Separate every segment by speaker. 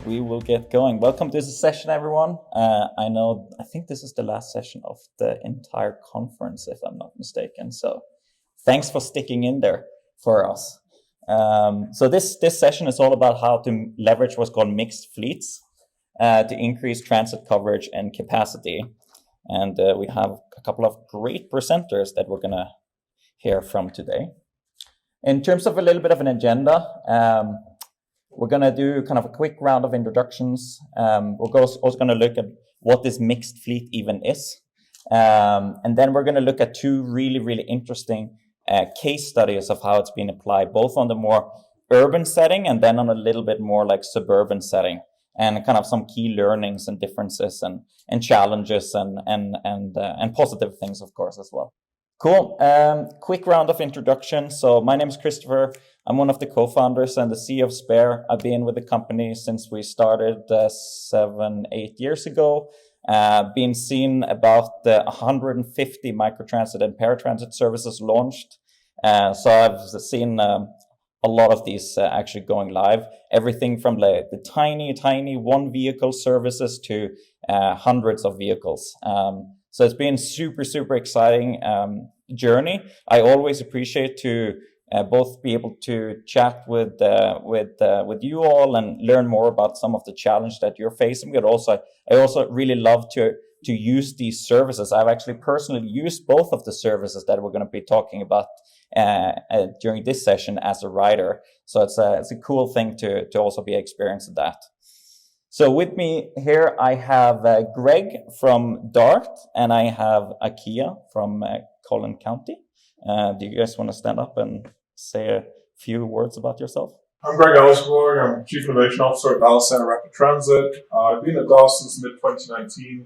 Speaker 1: we will get going. Welcome to this session, everyone. I think this is the last session of the entire conference, if I'm not mistaken. So thanks for sticking in there for us. So this session is all about how to leverage what's called mixed fleets to increase transit coverage and capacity. And we have a couple of great presenters that we're going to hear from today. In terms of a little bit of an agenda, we're going to do kind of a quick round of introductions. We're also going to look at what this mixed fleet even is. And then we're going to look at two really, really interesting case studies of how it's been applied, both on the more urban setting and then on a little bit more like suburban setting, and kind of some key learnings and differences and challenges and positive things, of course, as well. Cool. Quick round of introduction. So my name is Kristoffer. I'm one of the co-founders and the CEO of Spare. I've been with the company since we started 7-8 years ago. Been seen about 150 microtransit and paratransit services launched. So I've seen a lot of these actually going live. Everything from the tiny one vehicle services to hundreds of vehicles. So it's been super exciting journey. I always appreciate to both be able to chat with you all and learn more about some of the challenge that you're facing. But I also really love to use these services. I've actually personally used both of the services that we're going to be talking about during this session as a rider. So it's a cool thing to also be experiencing that. So with me here, I have Greg from Dart, and I have Akia from Collin County. Do you guys want to stand up and say a few words about yourself?
Speaker 2: I'm Gregory Elsborg. I'm Chief Innovation Officer at Dallas Center Rapid Transit. I've been at DART since mid-2019.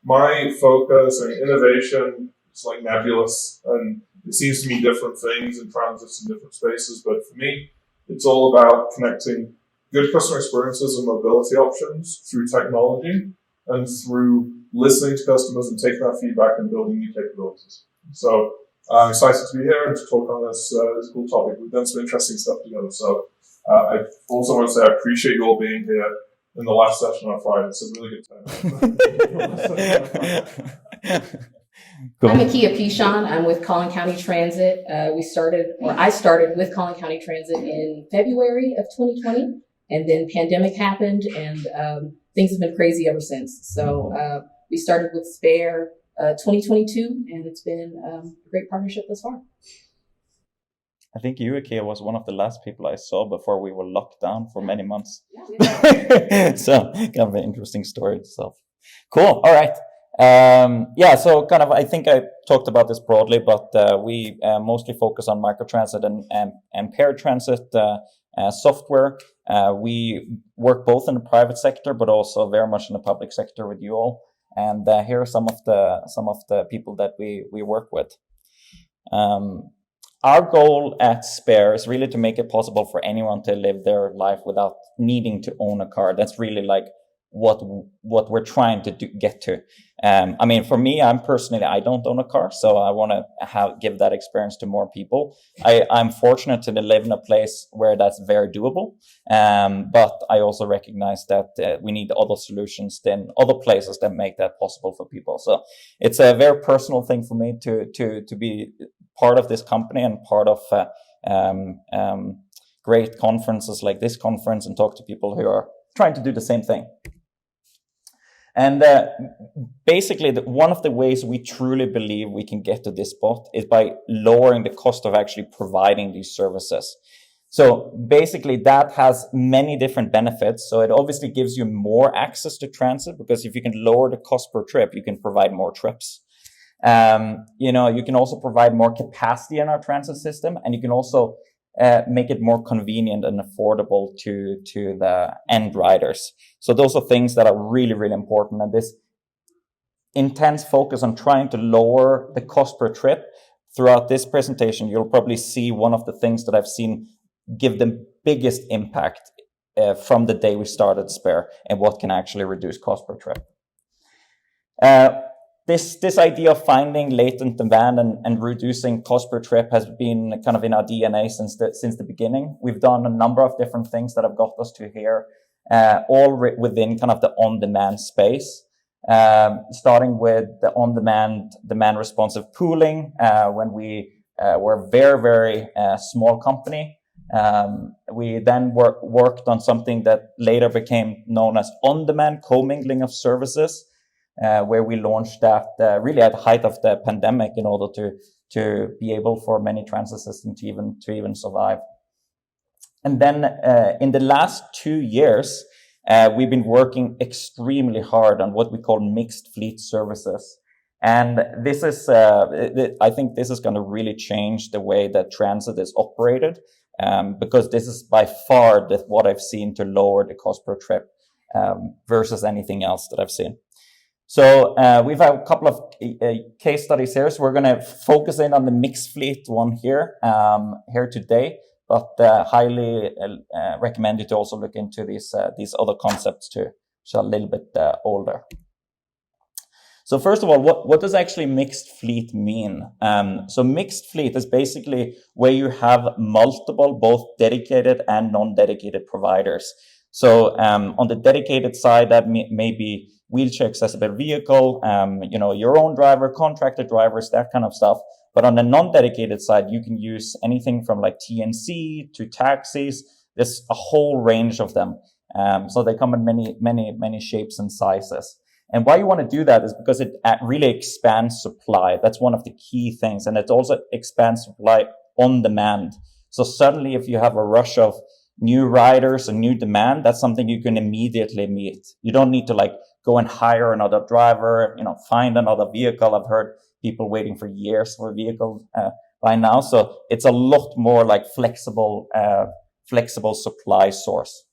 Speaker 2: My focus and innovation is like nebulous, and it seems to mean different things in transits in different spaces. But for me, it's all about connecting good customer experiences and mobility options through technology and through listening to customers and taking that feedback and building new capabilities. So I'm excited to be here and to talk on this cool topic. We've done some interesting stuff together. So I also want to say I appreciate you all being here in the last session on Friday. It's a really good time.
Speaker 3: I'm Akia Pichon. I'm with Collin County Transit. I started with Collin County Transit in February of 2020, and then pandemic happened, and things have been crazy ever since. So we started with Spare 2022, and it's been a great partnership thus far.
Speaker 1: I think you, Akia, was one of the last people I saw before we were locked down for many months.
Speaker 3: Yeah.
Speaker 1: So kind of an interesting story itself. Cool. All right. So kind of, I think I talked about this broadly, but we mostly focus on microtransit and paratransit software. We work both in the private sector, but also very much in the public sector with you all. And here are some of the people that we work with. Our goal at Spare is really to make it possible for anyone to live their life without needing to own a car. That's really like what we're trying to get to. I mean, for me, I don't own a car, so I want to give that experience to more people. I'm fortunate to live in a place where that's very doable, but I also recognize that we need other solutions than other places that make that possible for people. So it's a very personal thing for me to be part of this company and part of great conferences like this conference and talk to people who are trying to do the same thing. And basically, one of the ways we truly believe we can get to this spot is by lowering the cost of actually providing these services. So basically, that has many different benefits. So it obviously gives you more access to transit, because if you can lower the cost per trip, you can provide more trips. You can also provide more capacity in our transit system, and you can also make it more convenient and affordable to the end riders. So those are things that are really, really important. And this intense focus on trying to lower the cost per trip throughout this presentation, you'll probably see one of the things that I've seen give the biggest impact from the day we started Spare and what can actually reduce cost per trip. This idea of finding latent demand and reducing cost per trip has been kind of in our DNA since the beginning. We've done a number of different things that have got us to here. within kind of the on-demand space. Starting with the on-demand, demand responsive pooling, when we were a very, very small company. We then worked on something that later became known as on-demand commingling of services, where we launched that really at the height of the pandemic in order to be able for many transit systems to even survive. And then in the last 2 years, we've been working extremely hard on what we call mixed fleet services. And this is, I think this is going to really change the way that transit is operated, because this is by far what I've seen to lower the cost per trip versus anything else that I've seen. So we've had a couple of case studies here. So we're going to focus in on the mixed fleet one here today, but highly recommend you to also look into these other concepts too, which are a little bit older. So first of all, what does actually mixed fleet mean? So mixed fleet is basically where you have multiple, both dedicated and non-dedicated providers. So on the dedicated side, that may be wheelchair accessible vehicle, your own driver, contracted drivers, that kind of stuff. But on the non-dedicated side, you can use anything from like TNC to taxis. There's a whole range of them. So they come in many shapes and sizes. And why you want to do that is because it really expands supply. That's one of the key things. And it also expands supply on demand. So suddenly if you have a rush of new riders and new demand, that's something you can immediately meet. You don't need to like go and hire another driver, find another vehicle. I've heard people waiting for years for a vehicle by now. So it's a lot more like flexible supply source.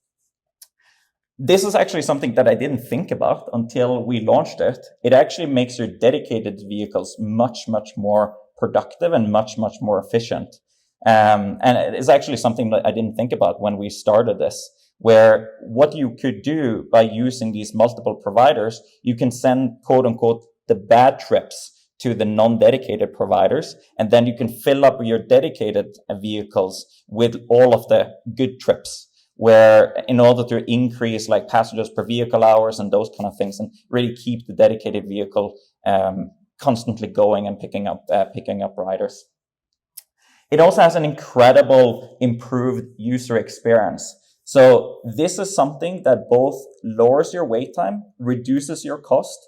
Speaker 1: This is actually something that I didn't think about until we launched it. It actually makes your dedicated vehicles much, much more productive and much, much more efficient. And it is actually something that I didn't think about when we started this, where what you could do by using these multiple providers, you can send quote unquote the bad trips to the non-dedicated providers, and then you can fill up your dedicated vehicles with all of the good trips, where in order to increase like passengers per vehicle hours and those kind of things, and really keep the dedicated vehicle constantly going and picking up riders. It also has an incredible improved user experience. So this is something that both lowers your wait time, reduces your cost.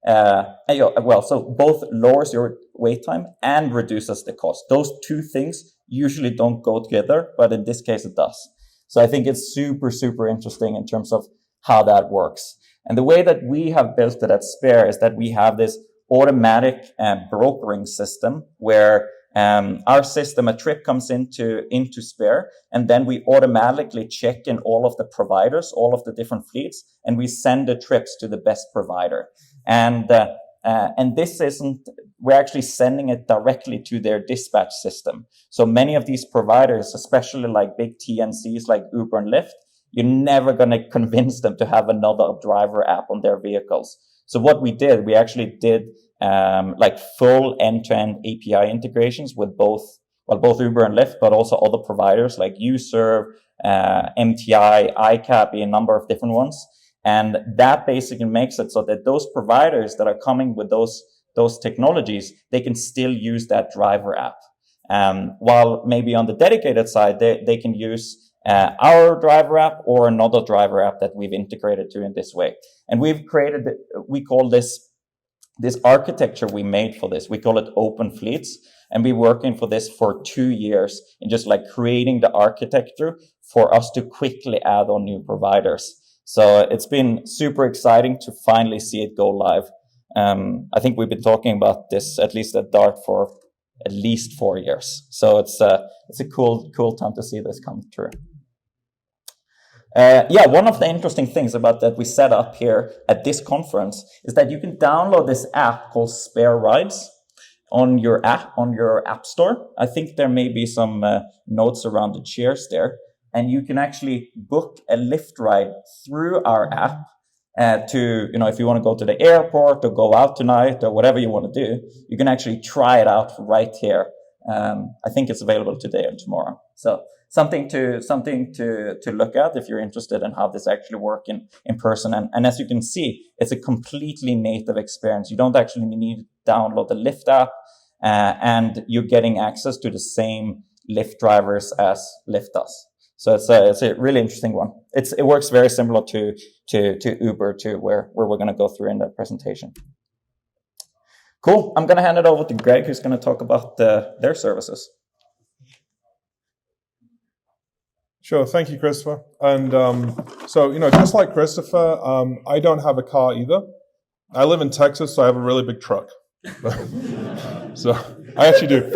Speaker 1: So both lowers your wait time and reduces the cost. Those two things usually don't go together, but in this case it does. So I think it's super, super interesting in terms of how that works. And the way that we have built it at Spare is that we have this automatic brokering system where our system, a trip comes into Spare, and then we automatically check in all of the providers, all of the different fleets, and we send the trips to the best provider. And this isn't, we're actually sending it directly to their dispatch system. So many of these providers, especially like big TNCs like Uber and Lyft, you're never going to convince them to have another driver app on their vehicles. So what we actually did like full end-to-end API integrations with both Uber and Lyft, but also other providers like Userve, MTI, iCappy, a number of different ones. And that basically makes it so that those providers that are coming with those technologies, they can still use that driver app. While maybe on the dedicated side, they can use our driver app or another driver app that we've integrated to in this way. And we've created, we call this architecture we made for this, we call it Open Fleets. And we're working for this for 2 years in just like creating the architecture for us to quickly add on new providers. So it's been super exciting to finally see it go live. I think we've been talking about this, at least at Dart, for at least 4 years. So it's a cool time to see this come through. One of the interesting things about that we set up here at this conference is that you can download this app called Spare Rides on your app store. I think there may be some notes around the chairs there. And you can actually book a Lyft ride through our app to, if you want to go to the airport or go out tonight or whatever you want to do, you can actually try it out right here. I think it's available today and tomorrow. So something to look at if you're interested in how this actually works in person. And as you can see, it's a completely native experience. You don't actually need to download the Lyft app, and you're getting access to the same Lyft drivers as Lyft does. So it's a really interesting one. It works very similar to Uber, to where we're going to go through in the presentation. Cool. I'm going to hand it over to Greg, who's going to talk about their services.
Speaker 2: Sure. Thank you, Kristoffer. And so, just like Kristoffer, I don't have a car either. I live in Texas, so I have a really big truck. So I actually do.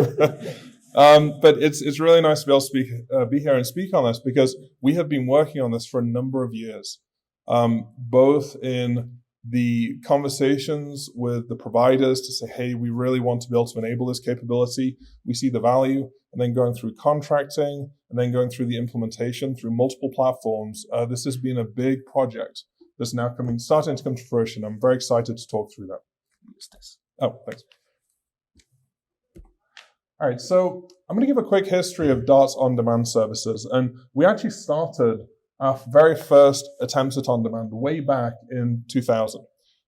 Speaker 2: But it's really nice to be able to be here and speak on this, because we have been working on this for a number of years, both in the conversations with the providers to say, hey, we really want to be able to enable this capability. We see the value, and then going through contracting, and then going through the implementation through multiple platforms. This has been a big project that's now starting to come to fruition. I'm very excited to talk through that. Oh, thanks. All right, so I'm going to give a quick history of Dart's on-demand services. And we actually started our very first attempts at on-demand way back in 2000.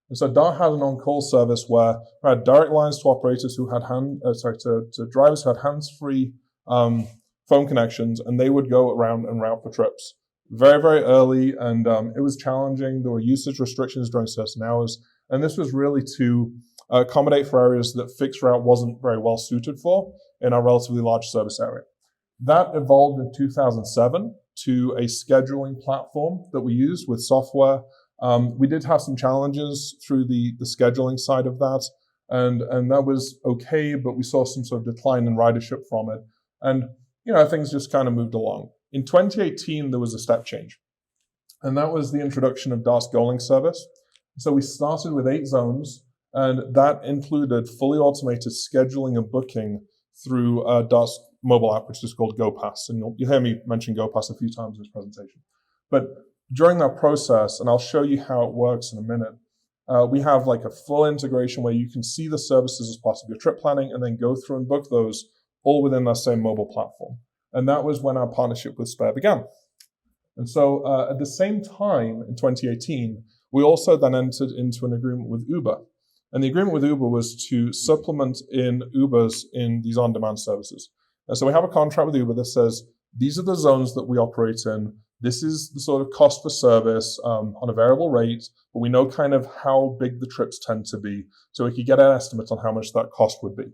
Speaker 2: And so Dart had an on-call service where we had direct lines to operators who had to drivers who had hands-free phone connections, and they would go around and route for trips. Very, very early, and it was challenging. There were usage restrictions during certain hours, and this was really to accommodate for areas that fixed route wasn't very well suited for in our relatively large service area. That evolved in 2007 to a scheduling platform that we used with software. We did have some challenges through the scheduling side of that, and that was okay, but we saw some sort of decline in ridership from it. And, things just kind of moved along. In 2018, there was a step change, and that was the introduction of Dart's Goaling service. So we started with 8 zones, and that included fully automated scheduling and booking through Dart's mobile app, which is called GoPass. And you'll hear me mention GoPass a few times in this presentation. But during that process, and I'll show you how it works in a minute, we have like a full integration where you can see the services as part of your trip planning and then go through and book those all within that same mobile platform. And that was when our partnership with Spare began. And so at the same time, in 2018, we also then entered into an agreement with Uber. And the agreement with Uber was to supplement in Ubers in these on-demand services. And so we have a contract with Uber that says, these are the zones that we operate in. This is the sort of cost for service on a variable rate, but we know kind of how big the trips tend to be. So we could get an estimate on how much that cost would be.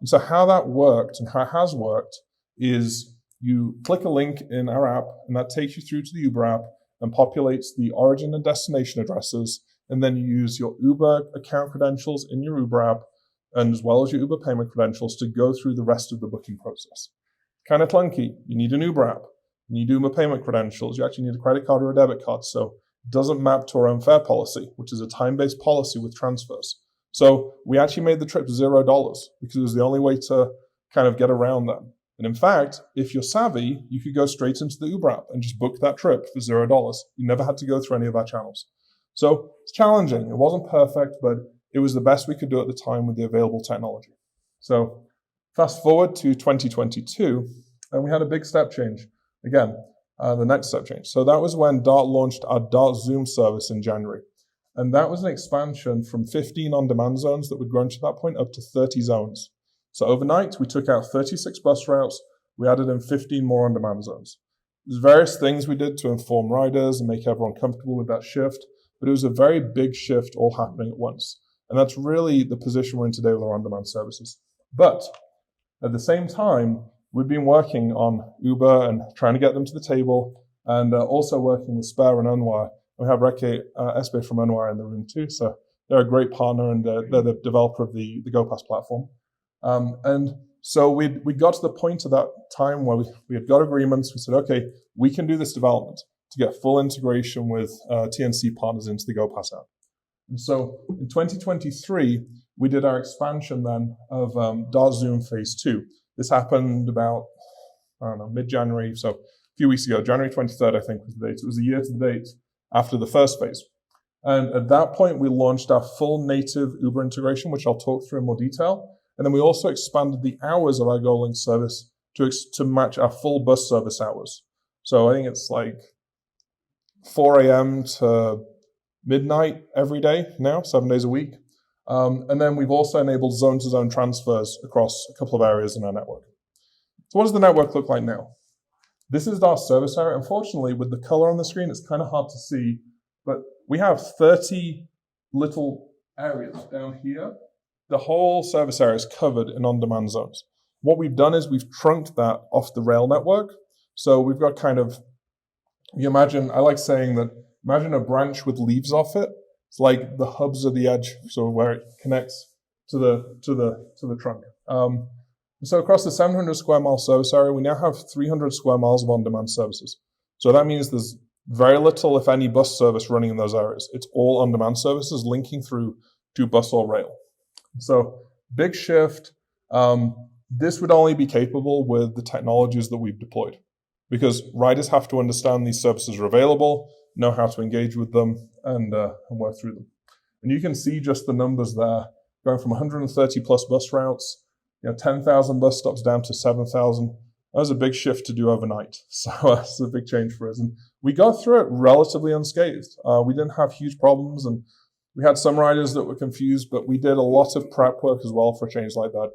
Speaker 2: And so how that worked and how it has worked is you click a link in our app, and that takes you through to the Uber app and populates the origin and destination addresses. And then you use your Uber account credentials in your Uber app, and as well as your Uber payment credentials to go through the rest of the booking process. Kind of clunky. You need an Uber app. You need Uber payment credentials. You actually need a credit card or a debit card. So it doesn't map to our own fare policy, which is a time-based policy with transfers. So we actually made the trip $0 because it was the only way to kind of get around that. And in fact, if you're savvy, you could go straight into the Uber app and just book that trip for $0. You never had to go through any of our channels. So it's challenging. It wasn't perfect, but it was the best we could do at the time with the available technology. So fast forward to 2022, and we had a big step change. Again, the next step change. So that was when Dart launched our Dart Zoom service in January. And that was an expansion from 15 on-demand zones that we'd grown to that point up to 30 zones. So overnight, we took out 36 bus routes. We added in 15 more on-demand zones. There's various things we did to inform riders and make everyone comfortable with that shift, but it was a very big shift all happening at once. And that's really the position we're in today with our on-demand services. But at the same time, we've been working on Uber and trying to get them to the table, and also working with Spare and Unwire. We have Reke Espe from Unwire in the room too, so they're a great partner, and they're the developer of the GoPass platform. And so we got to the point at that time where we had got agreements. We said, okay, we can do this development to get full integration with TNC partners into the GoPass app. And so in 2023, we did our expansion then of Dart Zoom Phase 2. This happened about, mid-January, so a few weeks ago. January 23rd, I think, was the date. It was a year to the date after the first phase. And at that point, we launched our full native Uber integration, which I'll talk through in more detail. And then we also expanded the hours of our Goaling service to match our full bus service hours. So I think it's like 4 a.m. to midnight every day now, 7 days a week. And then we've also enabled zone-to-zone transfers across a couple of areas in our network. So what does the network look like now? This is our service area. Unfortunately, with the color on the screen, it's kind of hard to see, but we have 30 little areas down here. The whole service area is covered in on-demand zones. What we've done is we've trunked that off the rail network. So we've got kind of, you imagine, I like saying that, imagine a branch with leaves off it. It's like the hubs of the edge, so where it connects to the trunk. So across the 700 square mile service area, we now have 300 square miles of on-demand services. So that means there's very little, if any, bus service running in those areas. It's all on-demand services linking through to bus or rail. So big shift. This would only be capable with the technologies that we've deployed, because riders have to understand these services are available, know how to engage with them, and work through them. And you can see just the numbers there, going from 130 plus bus routes, 10,000 bus stops down to 7,000. That was a big shift to do overnight. So it's a big change for us. And we got through it relatively unscathed. We didn't have huge problems, and we had some riders that were confused, but we did a lot of prep work as well for a change like that.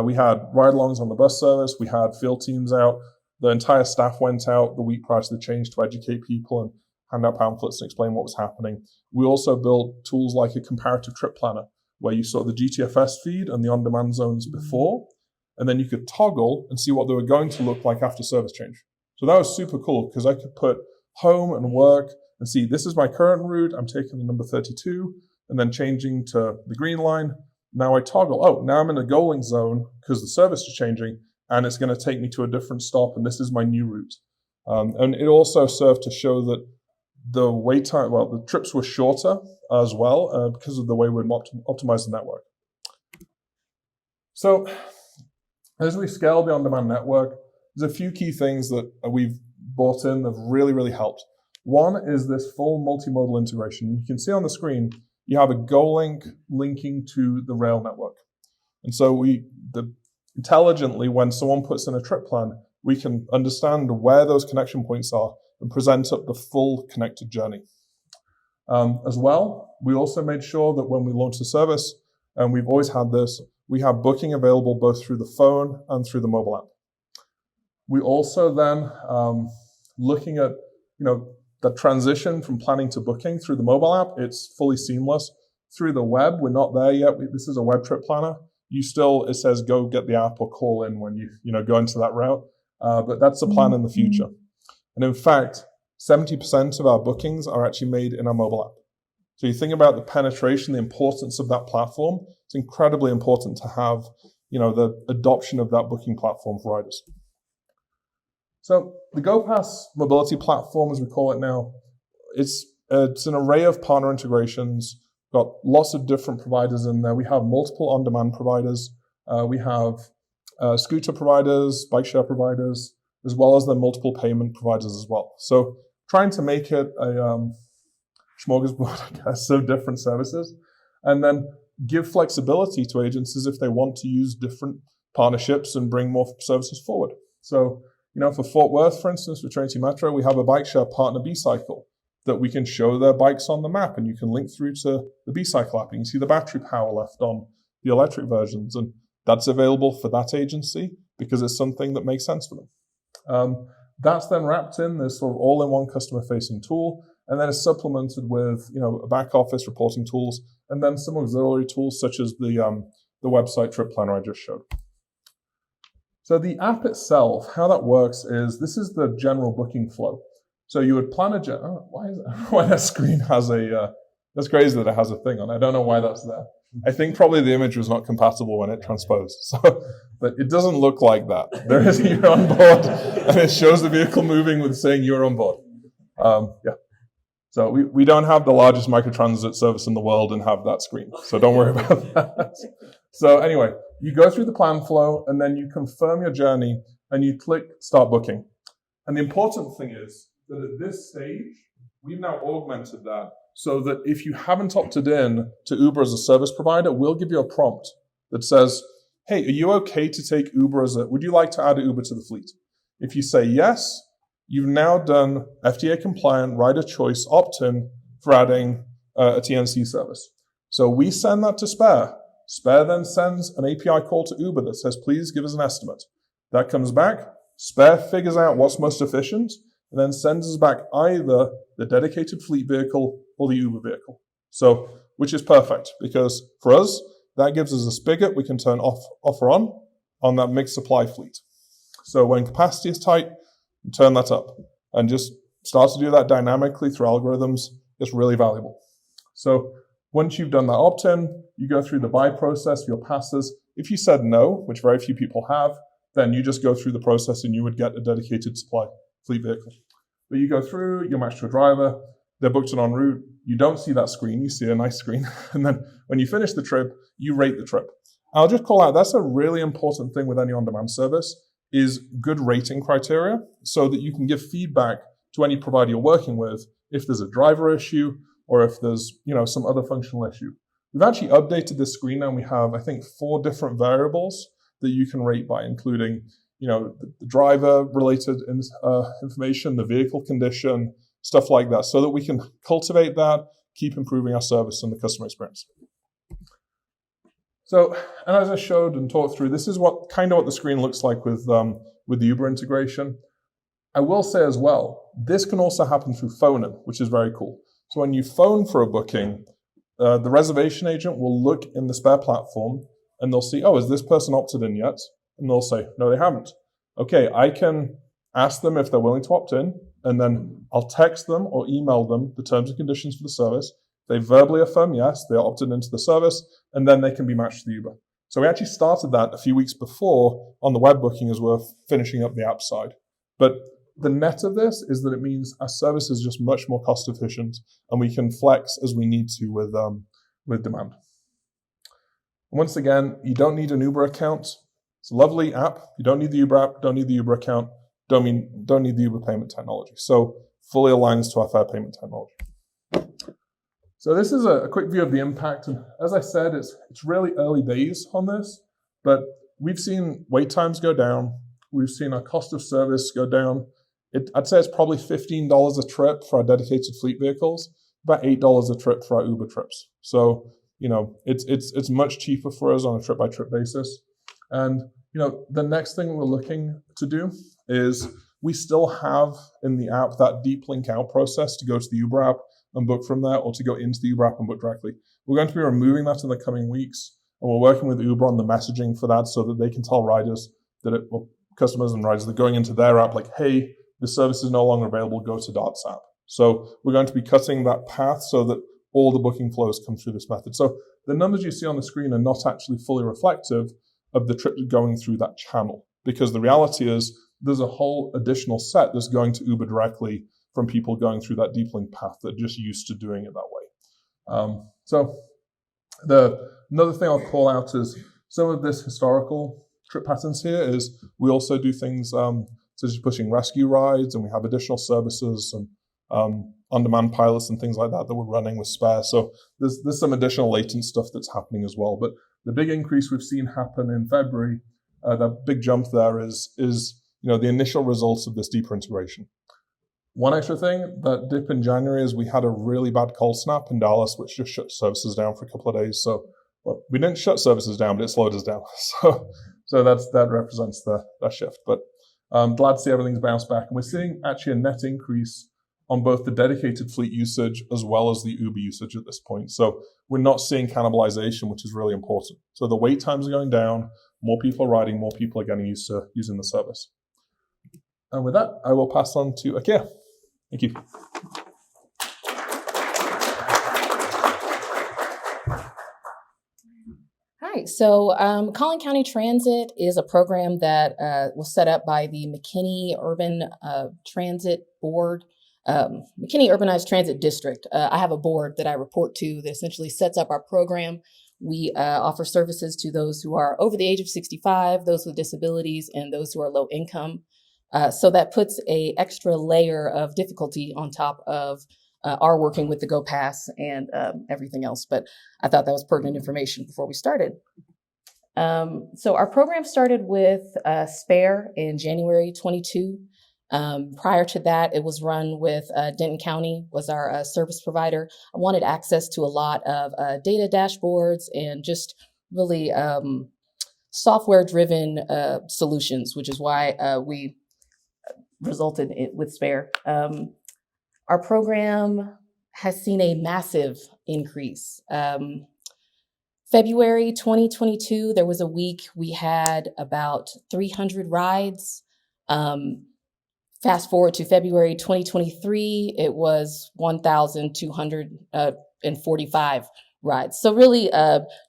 Speaker 2: We had ride-alongs on the bus service. We had field teams out. The entire staff went out the week prior to the change to educate people and hand out pamphlets and explain what was happening. We also built tools like a comparative trip planner, where you saw the GTFS feed and the on-demand zones before, and then you could toggle and see what they were going to look like after service change. So that was super cool, because I could put home and work and see, this is my current route. I'm taking the number 32 and then changing to the green line. Now I toggle, now I'm in a going zone because the service is changing, and it's going to take me to a different stop, and this is my new route. And it also served to show that the wait time, the trips were shorter as well because of the way we'd optimized the network. So as we scale the on-demand network, there's a few key things that we've brought in that have really, really helped. One is this full multimodal integration. You can see on the screen, you have a GoLink linking to the rail network. And so intelligently, when someone puts in a trip plan, we can understand where those connection points are and present up the full connected journey. As well, we also made sure that when we launched the service, and we've always had this, we have booking available both through the phone and through the mobile app. We also then, looking at, the transition from planning to booking through the mobile app, it's fully seamless. Through the web, we're not there yet. This is a web trip planner. It says go get the app or call in when you go into that route. But that's the plan in the future. And in fact, 70% of our bookings are actually made in our mobile app. So you think about the penetration, the importance of that platform. It's incredibly important to have, the adoption of that booking platform for riders. So the GoPass mobility platform, as we call it now, it's an array of partner integrations. Got lots of different providers in there. We have multiple on-demand providers. We have scooter providers, bike share providers, as well as the multiple payment providers as well. So trying to make it a smorgasbord, I guess, of different services, and then give flexibility to agencies if they want to use different partnerships and bring more services forward. So, for Fort Worth, for instance, for Trinity Metro, we have a bike share partner B-Cycle that we can show their bikes on the map, and you can link through to the B-Cycle app, and you can see the battery power left on the electric versions, and that's available for that agency because it's something that makes sense for them. That's then wrapped in this sort of all-in-one customer-facing tool, and then it's supplemented with, a back-office reporting tools, and then some auxiliary tools such as the website trip planner I just showed. So the app itself, how that works is, this is the general booking flow. So you would plan why that screen has that's crazy that it has a thing on it. I don't know why that's there. I think probably the image was not compatible when it transposed. But it doesn't look like that. There is you're on board, and it shows the vehicle moving with saying you're on board. So we don't have the largest microtransit service in the world and have that screen. So don't worry about that. So anyway, you go through the plan flow, and then you confirm your journey, and you click Start Booking. And the important thing is that at this stage, we've now augmented that so that if you haven't opted in to Uber as a service provider, we'll give you a prompt that says, hey, are you okay to take Uber would you like to add Uber to the fleet? If you say yes, you've now done FDA compliant rider choice opt-in for adding a TNC service. So we send that to Spare. Spare then sends an API call to Uber that says, please give us an estimate. That comes back. Spare figures out what's most efficient and then sends us back either the dedicated fleet vehicle or the Uber vehicle. So, which is perfect because for us, that gives us a spigot we can turn off or on that mixed supply fleet. So when capacity is tight, turn that up and just start to do that dynamically through algorithms. It's really valuable. So once you've done that opt-in, you go through the buy process for your passes. If you said no, which very few people have, then you just go through the process and you would get a dedicated supply fleet vehicle. But you go through, you're matched to a driver, they're booked and en route. You don't see that screen, you see a nice screen. And then when you finish the trip, you rate the trip. I'll just call out, that's a really important thing with any on-demand service, is good rating criteria so that you can give feedback to any provider you're working with if there's a driver issue or if there's some other functional issue. We've actually updated this screen now and we have, I think, 4 different variables that you can rate by, including the driver-related information, the vehicle condition, stuff like that, so that we can cultivate that, keep improving our service and the customer experience. So, and as I showed and talked through, this is what the screen looks like with the Uber integration. I will say as well, this can also happen through phone-in, which is very cool. So when you phone for a booking, the reservation agent will look in the Spare platform and they'll see, oh, has this person opted in yet? And they'll say, no, they haven't. Okay, I can ask them if they're willing to opt in, and then I'll text them or email them the terms and conditions for the service. They verbally affirm yes, they opted into the service, and then they can be matched to the Uber. So we actually started that a few weeks before on the web booking as we're finishing up the app side. But the net of this is that it means our service is just much more cost efficient, and we can flex as we need to with demand. Once again, you don't need an Uber account. It's a lovely app. You don't need the Uber app, don't need the Uber account, don't need the Uber payment technology. So fully aligns to our fare payment technology. So this is a quick view of the impact. And as I said, it's really early days on this, but we've seen wait times go down. We've seen our cost of service go down. I'd say it's probably $15 a trip for our dedicated fleet vehicles, about $8 a trip for our Uber trips. So, it's much cheaper for us on a trip-by-trip basis. And, the next thing we're looking to do is we still have in the app that deep link out process to go to the Uber app and book from there, or to go into the Uber app and book directly. We're going to be removing that in the coming weeks, and we're working with Uber on the messaging for that so that they can tell riders customers and riders that are going into their app, like, hey, the service is no longer available, go to Dart's app. So we're going to be cutting that path so that all the booking flows come through this method. So the numbers you see on the screen are not actually fully reflective of the trips going through that channel, because the reality is there's a whole additional set that's going to Uber directly from people going through that deep link path that are just used to doing it that way. So another thing I'll call out is some of this historical trip patterns here is we also do things such as pushing rescue rides, and we have additional services and on-demand pilots and things like that we're running with Spare. So there's some additional latent stuff that's happening as well. But the big increase we've seen happen in February, the big jump there is the initial results of this deeper integration. One extra thing, that dip in January is we had a really bad cold snap in Dallas, which just shut services down for a couple of days. So we didn't shut services down, but it slowed us down. So that represents that shift. But I'm glad to see everything's bounced back. And we're seeing actually a net increase on both the dedicated fleet usage as well as the Uber usage at this point. So we're not seeing cannibalization, which is really important. So the wait times are going down, more people are riding, more people are getting used to using the service. And with that, I will pass on to Akia. Thank you.
Speaker 3: Hi, so Collin County Transit is a program that was set up by the McKinney Urban Transit Board, McKinney Urbanized Transit District. I have a board that I report to that essentially sets up our program. We offer services to those who are over the age of 65, those with disabilities, and those who are low income. So that puts a extra layer of difficulty on top of our working with the Go Pass and everything else. But I thought that was pertinent information before we started. So our program started with Spare in January 22. Prior to that, it was run with Denton County was our service provider. I wanted access to a lot of data dashboards and just really software-driven solutions, which is why we resulted with Spare. Our program has seen a massive increase. February 2022, there was a week we had about 300 rides. Fast forward to February 2023, it was 1,245 rides. So really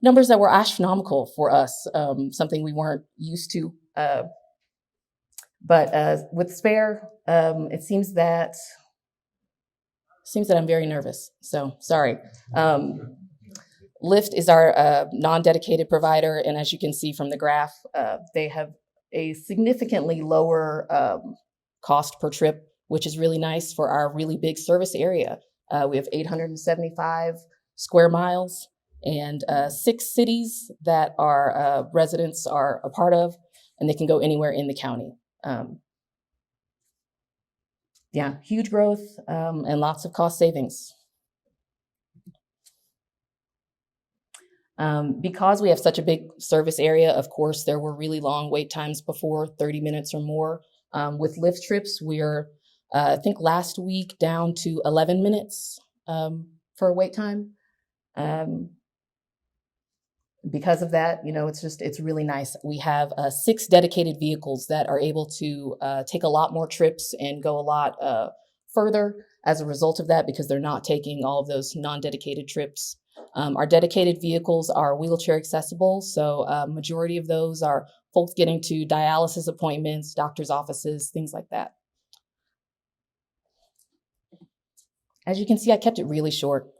Speaker 3: numbers that were astronomical for us, something we weren't used to. But with Spare, it seems that I'm very nervous. So sorry. Lyft is our non-dedicated provider, and as you can see from the graph, they have a significantly lower cost per trip, which is really nice for our really big service area. We have 875 square miles and 6 cities that our residents are a part of, and they can go anywhere in the county. Yeah, huge growth and lots of cost savings. Because we have such a big service area, of course, there were really long wait times before, 30 minutes or more. With Lyft trips, we're, I think last week down to 11 minutes for a wait time. Because of that, it's really nice. We have 6 dedicated vehicles that are able to take a lot more trips and go a lot further as a result of that, because they're not taking all of those non-dedicated trips. Our dedicated vehicles are wheelchair accessible, so majority of those are folks getting to dialysis appointments, doctor's offices, things like that. As you can see, I kept it really short.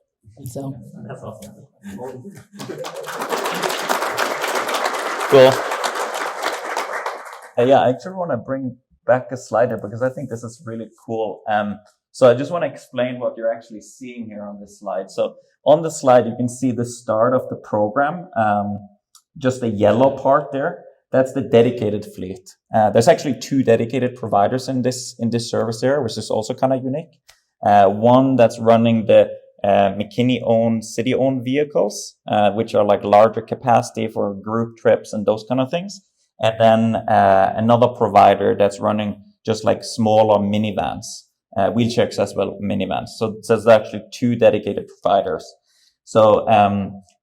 Speaker 3: So
Speaker 1: that's awesome. Cool. Yeah, I actually want to bring back a slider because I think this is really cool. So I just want to explain what you're actually seeing here on this slide. So on the slide, you can see the start of the program, just the yellow part there. That's the dedicated fleet. There's actually 2 dedicated providers in this service area, which is also kind of unique. One that's running the McKinney-owned, city-owned vehicles, which are like larger capacity for group trips and those kind of things. And then another provider that's running just like smaller minivans. Wheelchair accessible minivans. So there's actually 2 dedicated providers. So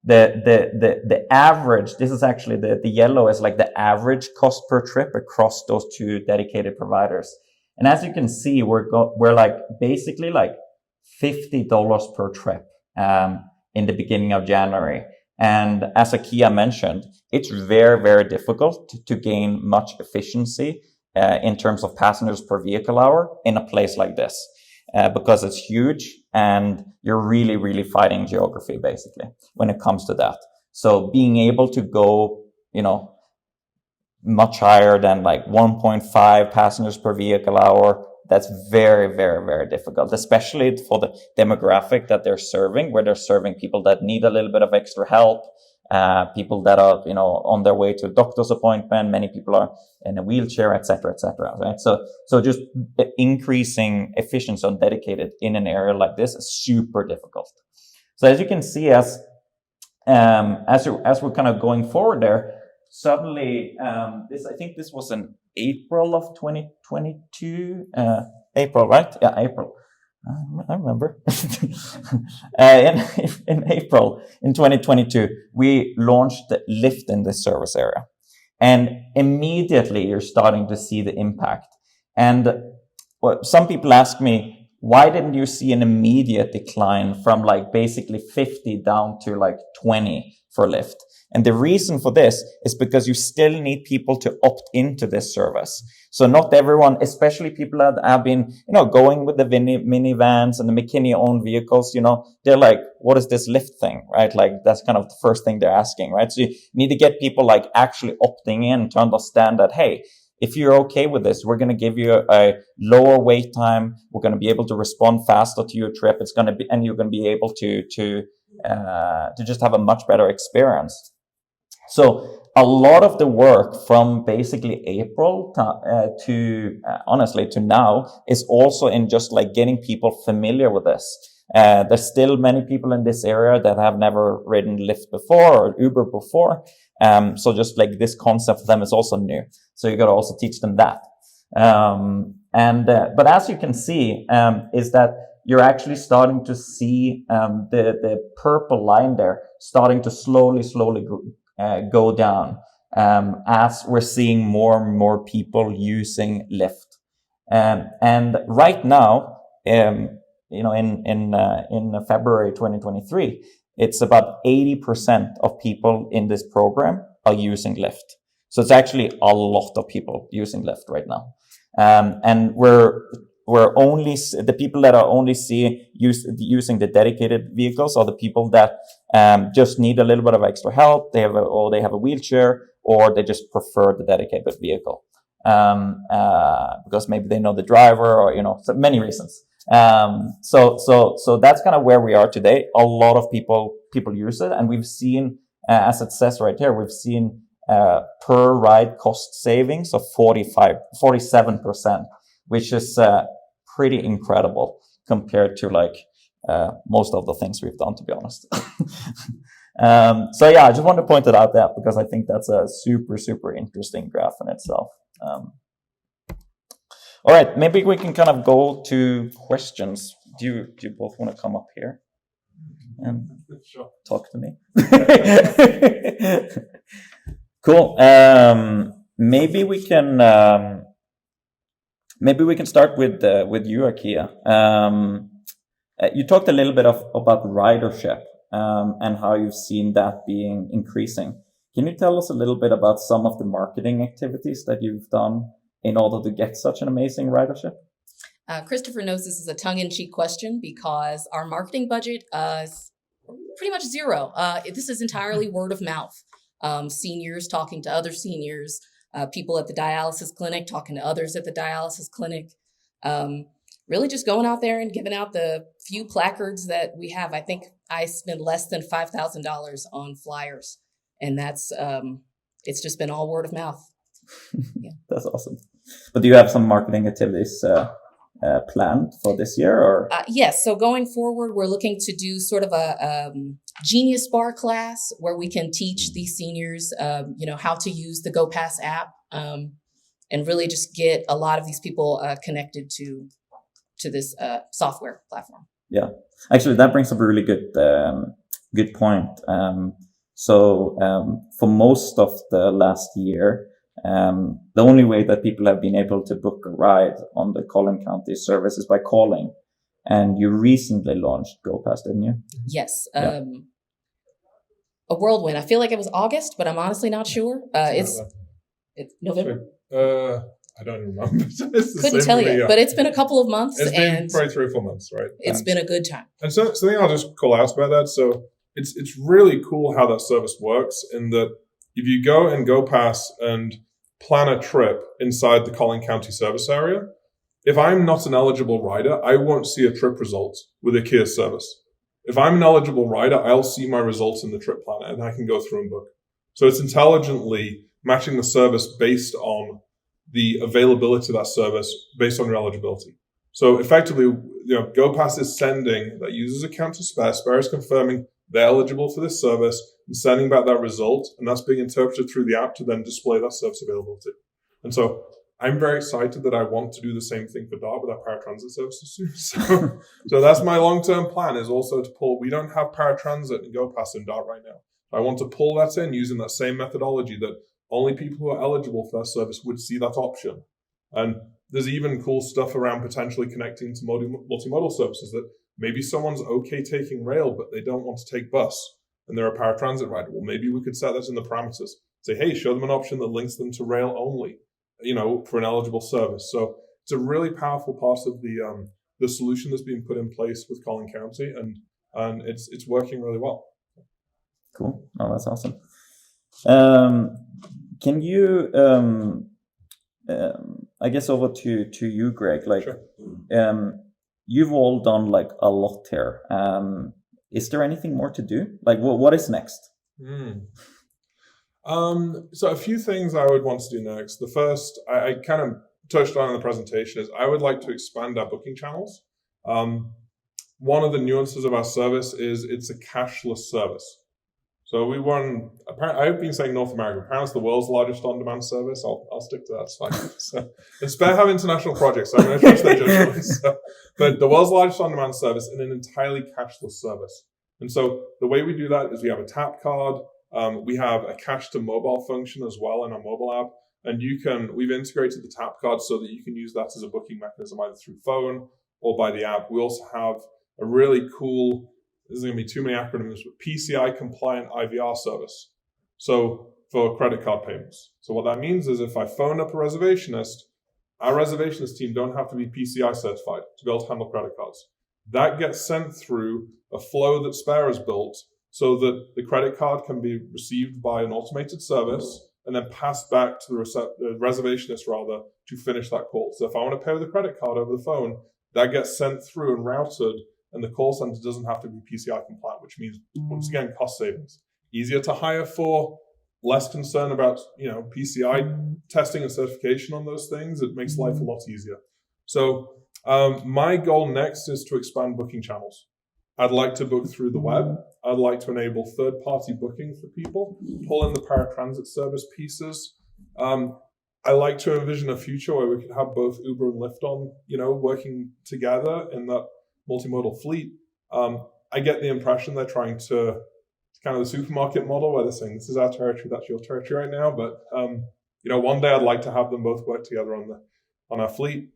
Speaker 1: the average, this is actually the yellow is like the average cost per trip across those 2 dedicated providers. And as you can see, we're like basically like $50 per trip in the beginning of January. And as Akia mentioned, it's very, very difficult to gain much efficiency in terms of passengers per vehicle hour in a place like this, because it's huge and you're really, really fighting geography basically when it comes to that. So being able to go, much higher than like 1.5 passengers per vehicle hour, that's very, very, very difficult, especially for the demographic that they're serving, where they're serving people that need a little bit of extra help. People that are, on their way to a doctor's appointment. Many people are in a wheelchair, et cetera, right? So just increasing efficiency on dedicated in an area like this is super difficult. So as you can see, as we're kind of going forward there, suddenly, I think this was in April of 2022, April, right? Yeah, April. I remember. In April in 2022, we launched the Lyft in this service area. And immediately you're starting to see the impact. And some people ask me, why didn't you see an immediate decline from like basically 50 down to like 20 for Lyft? And the reason for this is because you still need people to opt into this service. So not everyone, especially people that have been, going with the minivans and the McKinney-owned vehicles, they're like, what is this Lyft thing, right? Like that's kind of the first thing they're asking, right? So you need to get people like actually opting in to understand that, hey, if you're okay with this, we're going to give you a lower wait time. We're going to be able to respond faster to your trip. It's going to be, and you're going to be able to just have a much better experience. So a lot of the work from basically April to honestly to now is also in just like getting people familiar with this. There's still many people in this area that have never ridden Lyft before or Uber before. So just like this concept for them is also new. So you got to also teach them that. But as you can see, is that you're actually starting to see the purple line there starting to slowly go down as we're seeing more and more people using Lyft. And right now, in February 2023, it's about 80% of people in this program are using Lyft. So it's actually a lot of people using Lyft right now. And we're only the people that are only using the dedicated vehicles are the people that just need a little bit of extra help. They have a wheelchair, or they just prefer the dedicated vehicle because maybe they know the driver, or so many reasons. So that's kind of where we are today. A lot of people use it, and we've seen, as it says right here, we've seen per ride cost savings of 47%, which is pretty incredible compared to like most of the things we've done, to be honest. So yeah, I just wanted to point it out that because I think that's a super interesting graph in itself. All right, maybe we can kind of go to questions. Do you both want to come up here and talk to me? Cool. Maybe we can start with you, Akia. You talked a little bit about ridership and how you've seen that being increasing. Can you tell us a little bit about some of the marketing activities that you've done in order to get such an amazing ridership?
Speaker 3: Kristoffer knows this is a tongue-in-cheek question because our marketing budget is pretty much zero. This is entirely word of mouth. Seniors talking to other seniors, people at the dialysis clinic talking to others at the dialysis clinic. Really just going out there and giving out the few placards that we have. I think I spent less than $5,000 on flyers, and that's it's just been all word of mouth. Yeah.
Speaker 1: That's awesome. But do you have some marketing activities planned for this year, or?
Speaker 3: Yes. So going forward, we're looking to do sort of a Genius Bar class where we can teach these seniors, how to use the GoPass app, and really just get a lot of these people connected to this software platform.
Speaker 1: Yeah, actually, that brings up a really good point. So for most of the last year, the only way that people have been able to book a ride on the Collin County service is by calling. And you recently launched GoPass, didn't you?
Speaker 3: Yes. A whirlwind. I feel like it was August, but I'm honestly not sure. It's November.
Speaker 2: I don't remember.
Speaker 3: Couldn't tell you, but it's been a couple of months.
Speaker 2: It's been probably 3 or 4 months, right?
Speaker 3: It's been a good time.
Speaker 2: And so something I'll just call out about that. So it's really cool how that service works in that if you go and GoPass and plan a trip inside the Collin County service area, if I'm not an eligible rider, I won't see a trip result with Akia's service. If I'm an eligible rider, I'll see my results in the trip planner and I can go through and book. So it's intelligently matching the service based on the availability of that service based on your eligibility. So effectively, GoPass is sending that user's account to Spare. Spare is confirming they're eligible for this service and sending back that result, and that's being interpreted through the app to then display that service availability. And so I'm very excited that I want to do the same thing for DART with our paratransit services soon. So that's my long-term plan, is also to pull. We don't have paratransit and GoPass in DART right now. I want to pull that in using that same methodology that only people who are eligible for that service would see that option. And there's even cool stuff around potentially connecting to multimodal services that maybe someone's okay taking rail, but they don't want to take bus and they're a paratransit rider. Well, maybe we could set that in the parameters. Say, hey, show them an option that links them to rail only, for an eligible service. So it's a really powerful part of the solution that's being put in place with Collin County, and it's working really well.
Speaker 1: Cool. Oh, that's awesome. Can you, I guess over to you, Greg,
Speaker 2: Sure.
Speaker 1: You've all done like a lot here. Is there anything more to do? Like what is next?
Speaker 2: So a few things I would want to do next. The first, I kind of touched on in the presentation, is I would like to expand our booking channels. One of the nuances of our service is it's a cashless service. So we run, apparently, I've been saying North America, apparently it's the world's largest on-demand service. I'll stick to that, it's fine. So, it's Spare have international projects, so I'm going to trust their judgment. So, but the world's largest on-demand service in an entirely cashless service. And so the way we do that is we have a tap card, we have a cash to mobile function as well in our mobile app. And we've integrated the tap card so that you can use that as a booking mechanism either through phone or by the app. We also have a really cool, there's going to be too many acronyms, but PCI compliant IVR service. So for credit card payments. So what that means is if I phone up a reservationist, our reservationist team don't have to be PCI certified to be able to handle credit cards. That gets sent through a flow that Spare has built so that the credit card can be received by an automated service and then passed back to the reservationist to finish that call. So if I want to pay with a credit card over the phone, that gets sent through and routed, and the call center doesn't have to be PCI compliant, which means, once again, cost savings. Easier to hire for, less concern about, PCI testing and certification on those things. It makes life a lot easier. So my goal next is to expand booking channels. I'd like to book through the web. I'd like to enable third-party booking for people, pull in the paratransit service pieces. I like to envision a future where we could have both Uber and Lyft on, working together in that multimodal fleet. I get the impression they're trying to, it's kind of the supermarket model where they're saying, this is our territory, that's your territory right now. But, one day I'd like to have them both work together on our fleet.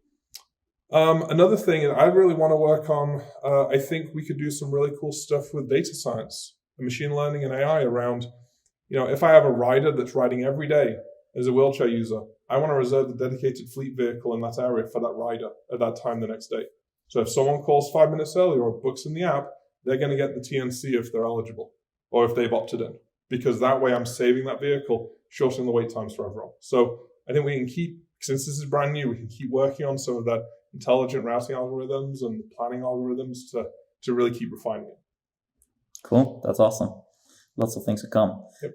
Speaker 2: Another thing I really want to work on, I think we could do some really cool stuff with data science and machine learning and AI around, if I have a rider that's riding every day as a wheelchair user, I want to reserve the dedicated fleet vehicle in that area for that rider at that time the next day. So if someone calls 5 minutes earlier or books in the app, they're going to get the TNC if they're eligible or if they've opted in, because that way I'm saving that vehicle, shortening the wait times for everyone. So I think we can since this is brand new, we can keep working on some of that intelligent routing algorithms and planning algorithms to really keep refining it.
Speaker 1: Cool. That's awesome. Lots of things to come.
Speaker 2: Yep.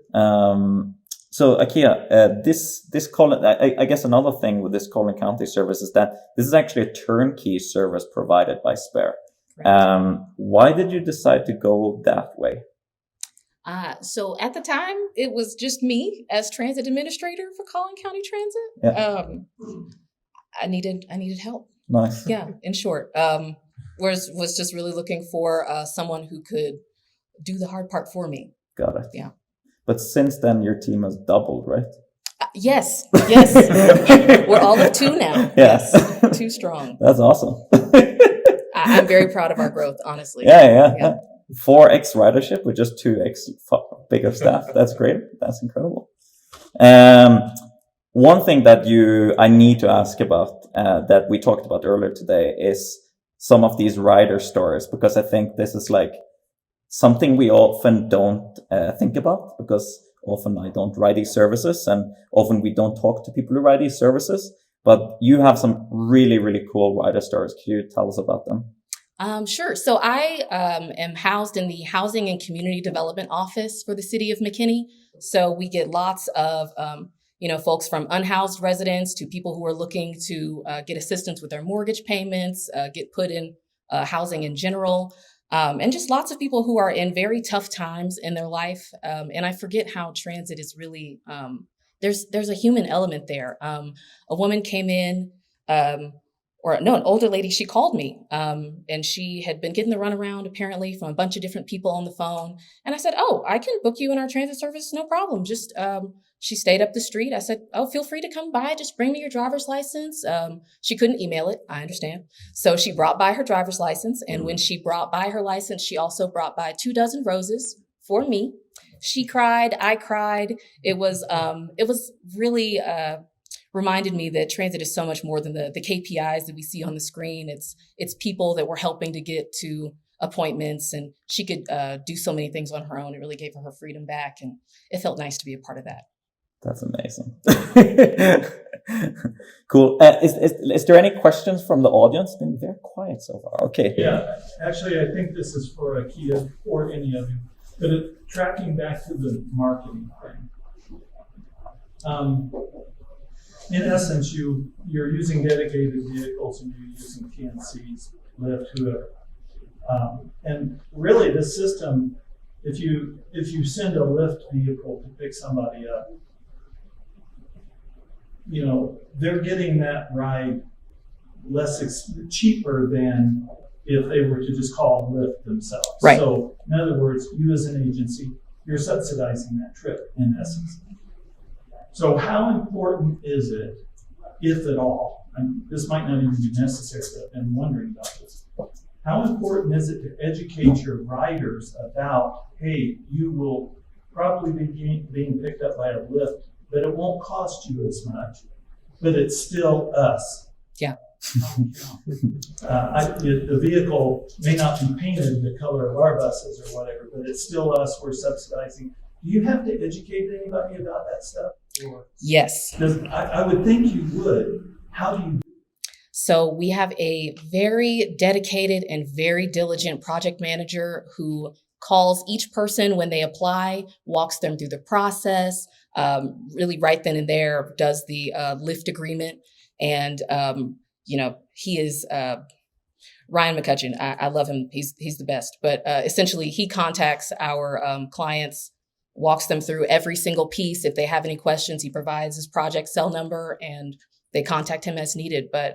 Speaker 1: So Akia, this Collin, I guess another thing with this Collin County service is that this is actually a turnkey service provided by Spare. Right. Why did you decide to go that way?
Speaker 3: So at the time, it was just me as transit administrator for Collin County Transit.
Speaker 1: Yeah.
Speaker 3: I needed help.
Speaker 1: Nice.
Speaker 3: Yeah, in short, was just really looking for someone who could do the hard part for me.
Speaker 1: Got it.
Speaker 3: Yeah.
Speaker 1: But since then, your team has doubled, right?
Speaker 3: Yes. We're all of 2 now.
Speaker 1: Yes.
Speaker 3: 2 strong.
Speaker 1: That's awesome.
Speaker 3: I'm very proud of our growth, honestly.
Speaker 1: Yeah. 4x ridership with just 2x bigger staff. That's great. That's incredible. One thing that I need to ask about that we talked about earlier today is some of these rider stories, because I think this is like something we often don't think about, because often I don't ride these services and often we don't talk to people who ride these services. But you have some really, really cool rider stories. Can you tell us about them?
Speaker 3: Sure. So I am housed in the Housing and Community Development Office for the city of McKinney. So we get lots of folks from unhoused residents to people who are looking to get assistance with their mortgage payments, get put in housing in general, and just lots of people who are in very tough times in their life. And I forget how transit is really, there's a human element there. A woman came in, an older lady, she called me, and she had been getting the runaround apparently from a bunch of different people on the phone. And I said, oh, I can book you in our transit service. No problem. Just, she stayed up the street. I said, oh, feel free to come by. Just bring me your driver's license. She couldn't email it. I understand. So she brought by her driver's license. And when she brought by her license, she also brought by 2 dozen roses for me. She cried. I cried. It was really, reminded me that transit is so much more than the KPIs that we see on the screen. It's people that we're helping to get to appointments, and she could do so many things on her own. It really gave her freedom back, and it felt nice to be a part of that.
Speaker 1: That's amazing. Cool. Is there any questions from the audience? It's been very quiet so far. Okay.
Speaker 4: Yeah, actually, I think this is for Akia or any of you. But tracking back to the marketing thing, In essence, you're using dedicated vehicles and you're using PNCs, Lyft, whoever. And really, this system, if you send a Lyft vehicle to pick somebody up, they're getting that ride cheaper than if they were to just call Lyft themselves.
Speaker 3: Right.
Speaker 4: So, in other words, you as an agency, you're subsidizing that trip in essence. So, how important is it, if at all, and this might not even be necessary, but I've been wondering about this. How important is it to educate your riders about, hey, you will probably be being picked up by a Lyft, but it won't cost you as much, but it's still us.
Speaker 3: Yeah.
Speaker 4: The vehicle may not be painted the color of our buses or whatever, but it's still us. We're subsidizing. Do you have to educate anybody about that stuff?
Speaker 3: Yes.
Speaker 4: I would think you would. How do you?
Speaker 3: So we have a very dedicated and very diligent project manager who calls each person when they apply, walks them through the process, really right then and there does the Lyft agreement. And, he is Ryan McKinney. I love him. He's the best. But essentially, he contacts our clients, walks them through every single piece. If they have any questions, he provides his project cell number and they contact him as needed. But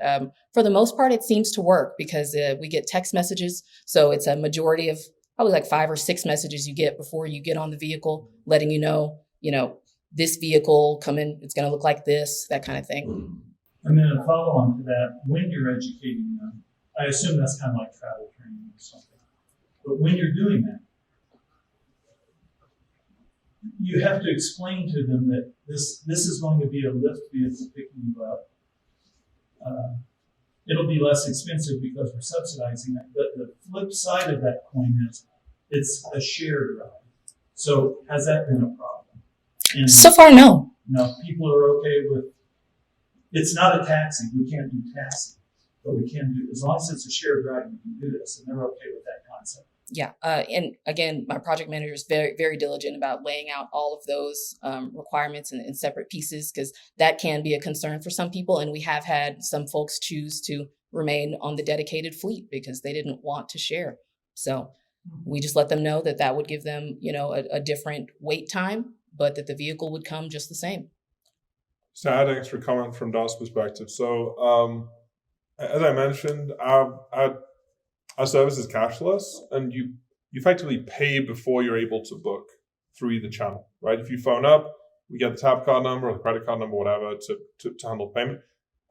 Speaker 3: for the most part, it seems to work because we get text messages. So it's a majority of probably like 5 or 6 messages you get before you get on the vehicle, letting you know, this vehicle coming, it's going to look like this, that kind of thing.
Speaker 4: And then a follow on to that, when you're educating them, I assume that's kind of like travel training or something. But when you're doing that, you have to explain to them that this is going to be a Lyft vehicle picking you up. It'll be less expensive because we're subsidizing it. But the flip side of that coin is it's a shared ride. So has that been a problem? And
Speaker 3: So far, no.
Speaker 4: no, people are okay with, it's not a taxi. We can't do taxi, but we can do, as long as it's a shared ride, we can do this. And they're okay with that concept.
Speaker 3: Yeah. And again, my project manager is very, very diligent about laying out all of those requirements in separate pieces, because that can be a concern for some people. And we have had some folks choose to remain on the dedicated fleet because they didn't want to share. So we just let them know that would give them, a different wait time, but that the vehicle would come just the same.
Speaker 2: So I had an extra comment from Dar's perspective. So as I mentioned, our service is cashless, and you effectively pay before you're able to book through either channel, right? If you phone up, we get the tap card number or the credit card number, whatever, to handle payment.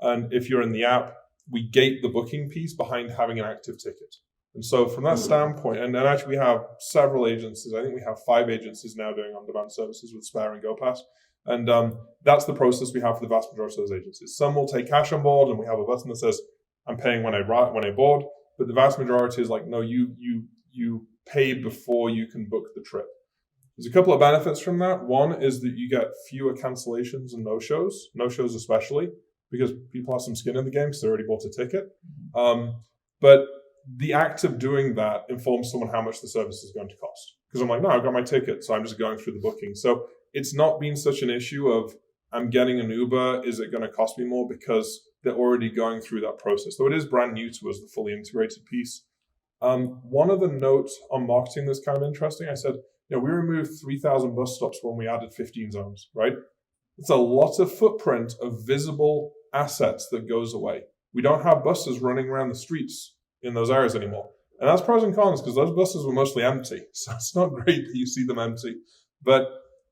Speaker 2: And if you're in the app, we gate the booking piece behind having an active ticket. And so from that standpoint, and then actually we have several agencies. I think we have 5 agencies now doing on-demand services with Spare and GoPass. And that's the process we have for the vast majority of those agencies. Some will take cash on board, and we have a button that says, I'm paying when I board. But the vast majority is like, no, you pay before you can book the trip. There's a couple of benefits from that. One is that you get fewer cancellations and no-shows especially, because people have some skin in the game because they already bought a ticket. But the act of doing that informs someone how much the service is going to cost. Because I'm like, no, I've got my ticket, so I'm just going through the booking. So it's not been such an issue of, I'm getting an Uber, is it going to cost me more? Because they're already going through that process. Though it is brand new to us, the fully integrated piece. One of the notes on marketing that's kind of interesting, I said, we removed 3,000 bus stops when we added 15 zones, right? It's a lot of footprint of visible assets that goes away. We don't have buses running around the streets in those areas anymore. And that's pros and cons, because those buses were mostly empty. So it's not great that you see them empty. But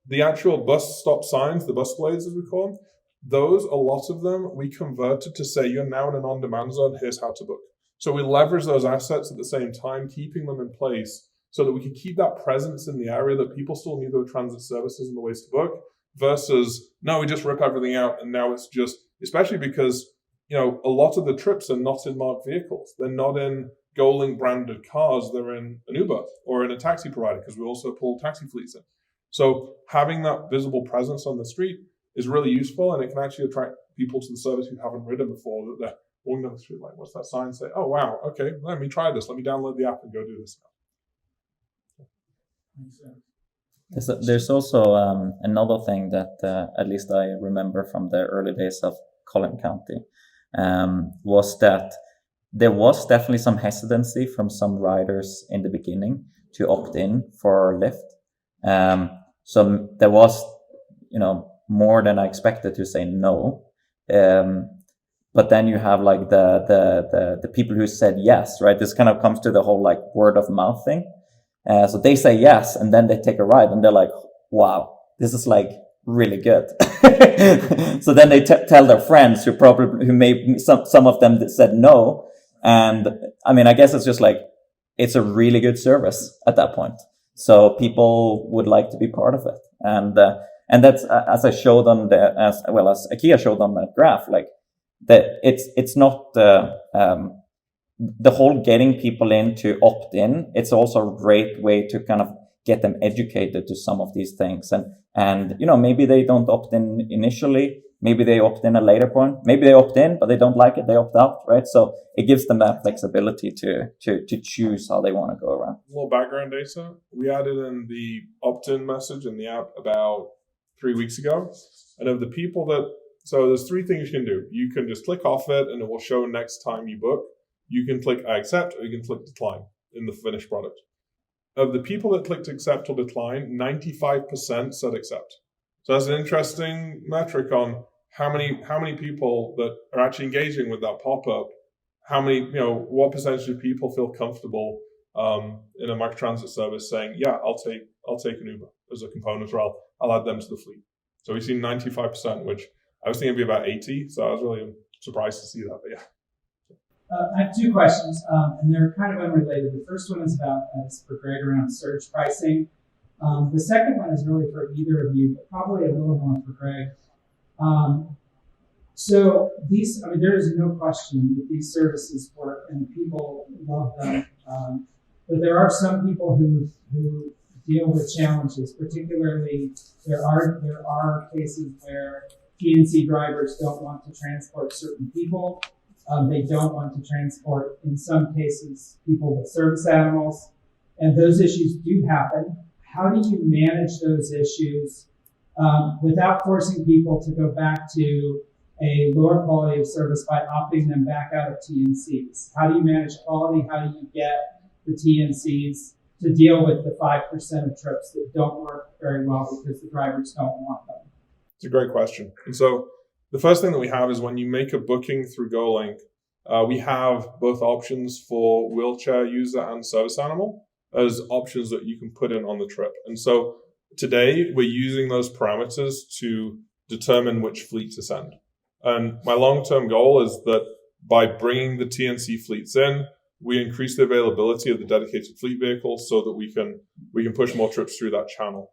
Speaker 2: the actual bus stop signs, the bus blades as we call them, those, a lot of them, we converted to say, you're now in an on-demand zone, here's how to book. So we leverage those assets at the same time, keeping them in place so that we can keep that presence in the area that people still need those transit services and the ways to book, versus, no, we just rip everything out and now it's just, especially because, a lot of the trips are not in marked vehicles. They're not in Golding branded cars. They're in an Uber or in a taxi provider, because we also pull taxi fleets in. So having that visible presence on the street is really useful, and it can actually attract people to the service who haven't ridden before, that they're walking down the street like, what's that sign say? Oh, wow, okay, let me try this. Let me download the app and go do this now.
Speaker 4: Makes sense.
Speaker 1: There's also another thing that at least I remember from the early days of Collin County was that there was definitely some hesitancy from some riders in the beginning to opt in for Lyft. So there was, more than I expected to say no. But then you have like the people who said yes, right? This kind of comes to the whole like word of mouth thing. So they say yes, and then they take a ride, and they're like, "Wow, this is like really good." So then they tell their friends who maybe some of them said no, and I mean, I guess it's just like it's a really good service at that point. So people would like to be part of it, and that's as I showed on as well as Akia showed on that graph, like that it's not the whole getting people in to opt in. It's also a great way to kind of get them educated to some of these things. And maybe they don't opt in initially. Maybe they opt in at a later point. Maybe they opt in, but they don't like it. They opt out, right? So it gives them that flexibility to choose how they want to go around.
Speaker 2: A little background data. We added in the opt-in message in the app about 3 weeks ago. And of the people so there's 3 things you can do. You can just click off it and it will show next time you book. You can click I accept, or you can click decline in the finished product. Of the people that clicked accept or decline, 95% said accept. So that's an interesting metric on how many people that are actually engaging with that pop-up. What percentage of people feel comfortable in a microtransit service saying, yeah, I'll take an Uber as a component, or I'll add them to the fleet. So we've seen 95%, which I was thinking it'd be about 80. So I was really surprised to see that, but yeah.
Speaker 5: I have 2 questions, and they're kind of unrelated. The first one is for Greg around surge pricing. The second one is really for either of you, but probably a little more for Greg. So there is no question that these services work and people love them. But there are some people who deal with challenges. Particularly, there are cases where TNC drivers don't want to transport certain people. They don't want to transport, in some cases, people with service animals. And those issues do happen. How do you manage those issues without forcing people to go back to a lower quality of service by opting them back out of TNCs? How do you manage quality? How do you get the TNCs to deal with the 5% of trips that don't work very well because the drivers don't want them?
Speaker 2: It's a great question. And so the first thing that we have is when you make a booking through GoLink, we have both options for wheelchair user and service animal as options that you can put in on the trip. And so today we're using those parameters to determine which fleet to send. And my long-term goal is that by bringing the TNC fleets in, we increase the availability of the dedicated fleet vehicles so that we can push more trips through that channel.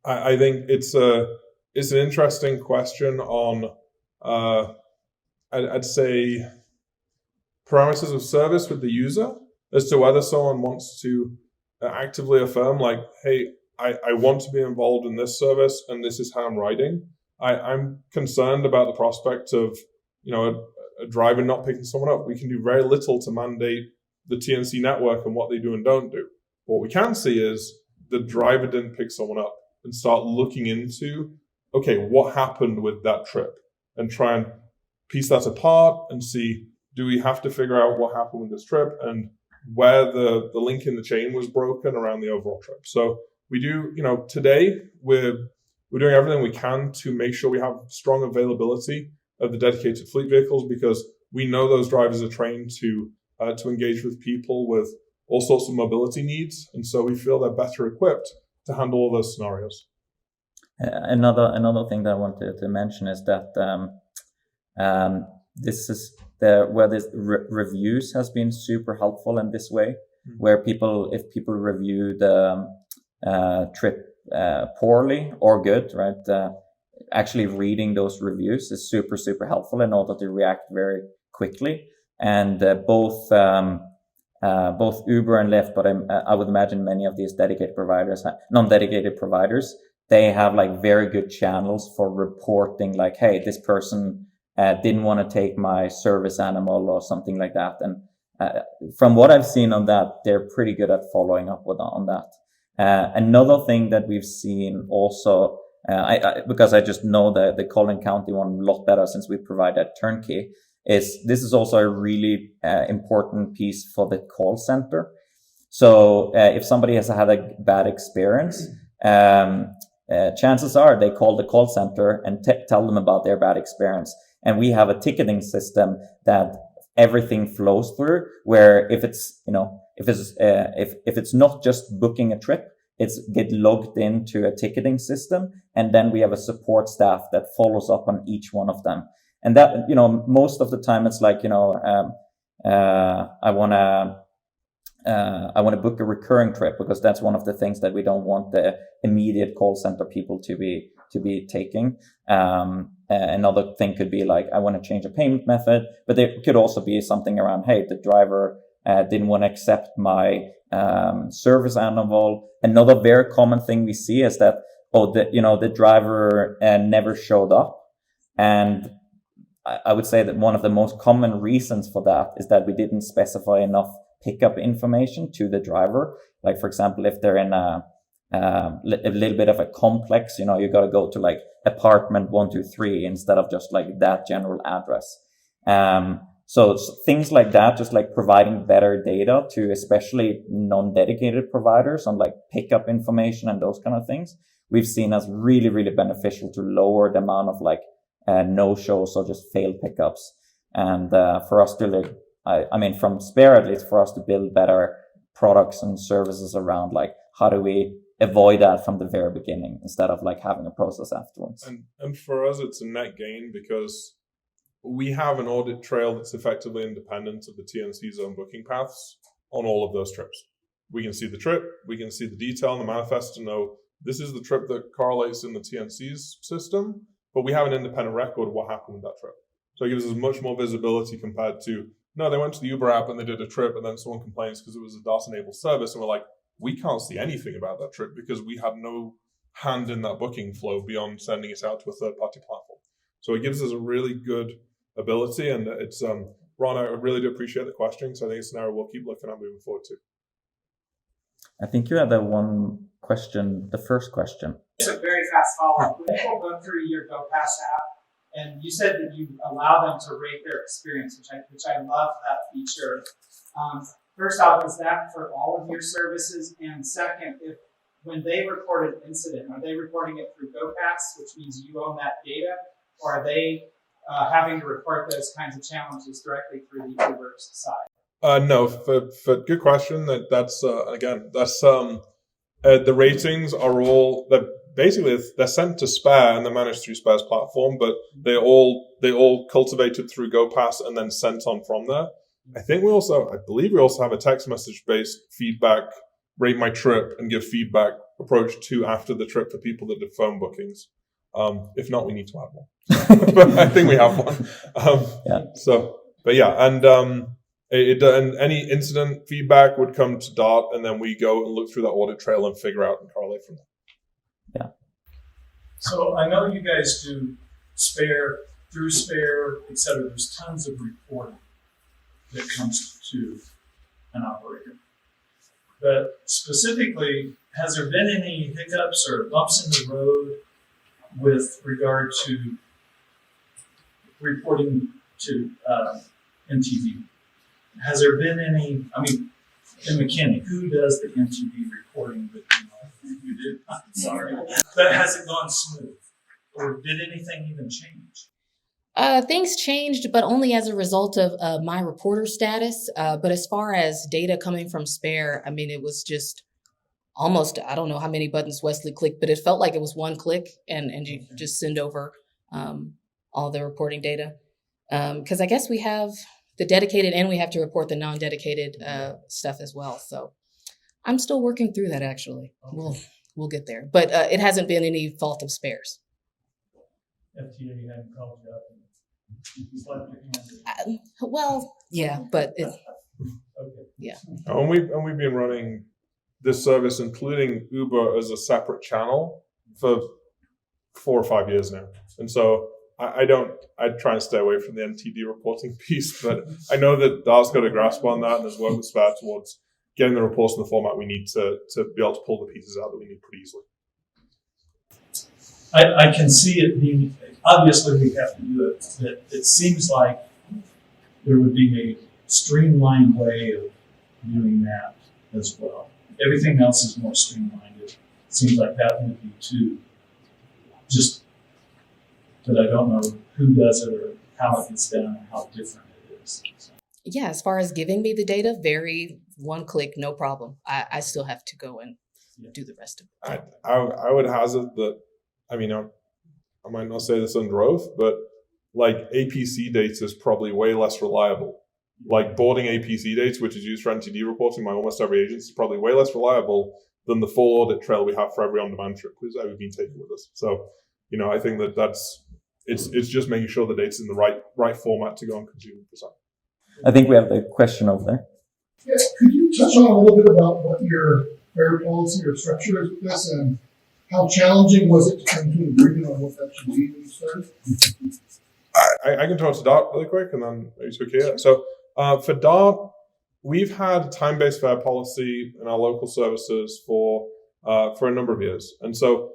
Speaker 2: I think it's an interesting question on, I'd say, parameters of service with the user as to whether someone wants to actively affirm, like, hey, I want to be involved in this service and this is how I'm riding. I'm concerned about the prospect of, a driver not picking someone up. We can do very little to mandate the TNC network and what they do and don't do. What we can see is the driver didn't pick someone up and start looking into, okay, what happened with that trip, and try and piece that apart and see, do we have to figure out what happened with this trip and where the link in the chain was broken around the overall trip. So we do, today we're doing everything we can to make sure we have strong availability of the dedicated fleet vehicles, because we know those drivers are trained to engage with people with all sorts of mobility needs. And so we feel they're better equipped to handle all those scenarios.
Speaker 1: Another thing that I wanted to mention is that this is where this reviews has been super helpful in this way, where if people review the trip poorly or good, right? Actually reading those reviews is super, super helpful in order to react very quickly. And both Uber and Lyft, but I would imagine many of these dedicated providers, non-dedicated providers, they have like very good channels for reporting, like, hey, this person didn't want to take my service animal or something like that. And from what I've seen on that, they're pretty good at following up on that. Another thing that we've seen also, because I just know the Collin County one a lot better since we provide that turnkey, is this is also a really important piece for the call center. So if somebody has had a bad experience, chances are they call the call center and tell them about their bad experience. And we have a ticketing system that everything flows through, where if it's not just booking a trip, it's get logged into a ticketing system, and then we have a support staff that follows up on each one of them. And that, most of the time it's like, I want to book a recurring trip, because that's one of the things that we don't want the immediate call center people to be taking. Another thing could be like, I want to change a payment method, but there could also be something around, hey, the driver didn't want to accept my service animal. Another very common thing we see is that, the driver never showed up. And I would say that one of the most common reasons for that is that we didn't specify enough pickup information to the driver. Like, for example, if they're in a little bit of a complex, you got to go to like apartment 123 instead of just like that general address. So things like that, just like providing better data to especially non-dedicated providers on like pickup information and those kind of things, we've seen as really, really beneficial to lower the amount of like no-shows or just failed pickups. And for us to like, from Spare at least, for us to build better products and services around like, how do we avoid that from the very beginning instead of like having a process afterwards.
Speaker 2: And for us, it's a net gain because we have an audit trail that's effectively independent of the TNC's own booking paths on all of those trips. We can see the trip, we can see the detail in the manifest to know this is the trip that correlates in the TNC's system, but we have an independent record of what happened with that trip. So it gives us much more visibility compared to, no, they went to the Uber app and they did a trip and then someone complains because it was a DOS-enabled service and we're like, we can't see anything about that trip because we had no hand in that booking flow beyond sending it out to a third-party platform. So it gives us a really good ability, and it's Ron, I really do appreciate the question, so I think it's an area we'll keep looking at moving forward too.
Speaker 1: I think you had that one question, the first question.
Speaker 5: It's a very fast follow-up. When people go through your GoPass app, and you said that you allow them to rate their experience, which I love that feature. First off, is that for all of your services? And second, when they report an incident, are they reporting it through GoPass, which means you own that data, or are they having to report those kinds of challenges directly through the Uber side?
Speaker 2: No, for good question. That's the ratings are all they're sent to Spare and they're managed through Spare's platform, but they all cultivated through GoPass and then sent on from there. I believe we also have a text message based feedback, rate my trip and give feedback approach to after the trip for people that did phone bookings. If not, we need to add one. But I think we have one. And any incident feedback would come to Dart, and then we go and look through that audit trail and figure out and correlate from there.
Speaker 1: Yeah.
Speaker 4: So I know you guys do Spare, through Spare, etc. There's tons of reporting that comes to an operator. But specifically, has there been any hiccups or bumps in the road with regard to reporting to MTV? Has there been any, in McKinney, who does the MTV reporting that you do? I'm sorry. But has it gone smooth? Or did anything even change?
Speaker 3: Things changed, but only as a result of my reporter status. But as far as data coming from Spare, it was just almost, I don't know how many buttons Wesley clicked, but it felt like it was one click and you just send over all the reporting data. Because I guess we have the dedicated and we have to report the non-dedicated stuff as well. So I'm still working through that, actually. Okay. We'll get there. But it hasn't been any fault of Spare's.
Speaker 4: FTA hadn't called you up and slapped your hand.
Speaker 3: Well, yeah, but it,
Speaker 4: okay.
Speaker 3: Yeah.
Speaker 2: And we've been running this service, including Uber, as a separate channel for 4 or 5 years now. And so I try and stay away from the MTD reporting piece, but I know that Dart's got a grasp on that and has worked with Spare towards getting the reports in the format we need to be able to pull the pieces out that we need pretty easily.
Speaker 4: I can see it being, obviously we have to do it, but it seems like there would be a streamlined way of doing that as well. Everything else is more streamlined. It seems like that would be too. Just that I don't know who does it or how it gets done or how different it is. So.
Speaker 3: Yeah, as far as giving me the data, very one click, no problem. I still have to go and do the rest of it.
Speaker 2: I would hazard that, I mean, I might not say this under oath, but like APC data is probably way less reliable. Like boarding APC data, which is used for NTD reporting by almost every agency, is probably way less reliable than the full audit trail we have for every on-demand trip who's ever been taken with us. So, I think it's just making sure the data's in the right format to go on consumer percent.
Speaker 1: I think we have the question over there.
Speaker 6: Yeah, could you touch on a little bit about what your fare policy or structure is with this, and how challenging was it to come to an agreement on what that should be when you started?
Speaker 2: I can talk to Dart really quick, and then maybe to Akia. So for Dart, we've had time-based fare policy in our local services for a number of years, and so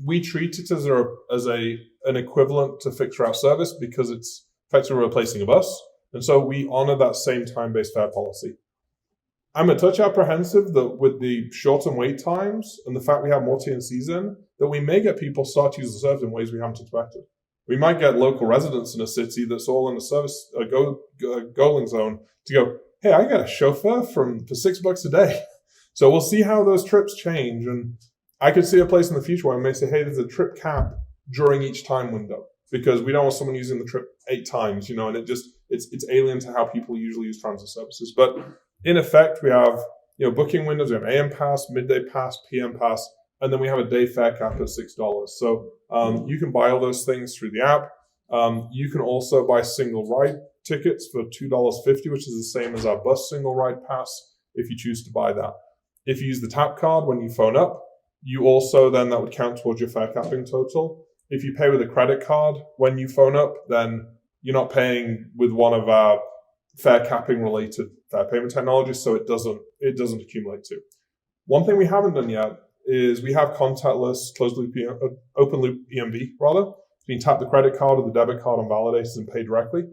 Speaker 2: we treat it as an equivalent to fixed route service because it's effectively replacing a bus, and so we honor that same time-based fare policy. I'm a touch apprehensive that with the shortened wait times and the fact we have more TNCs in, that we may get people start to use the service in ways we haven't expected. We might get local residents in a city that's all in a service going zone to go, hey, I got a chauffeur for $6 a day. So we'll see how those trips change. And I could see a place in the future where I may say, hey, there's a trip cap during each time window because we don't want someone using the trip 8 times, and it's alien to how people usually use transit services. But in effect, we have, booking windows, we have AM pass, midday pass, PM pass, and then we have a day fare cap at $6. So you can buy all those things through the app. You can also buy single ride tickets for $2.50, which is the same as our bus single ride pass if you choose to buy that. If you use the tap card when you phone up, you also then that would count towards your fare capping total. If you pay with a credit card when you phone up, then you're not paying with one of our fare capping related fare payment technologies, so it doesn't accumulate too. One thing we haven't done yet is we have contactless closed loop, open loop EMV rather. You can tap the credit card or the debit card on validators and pay directly.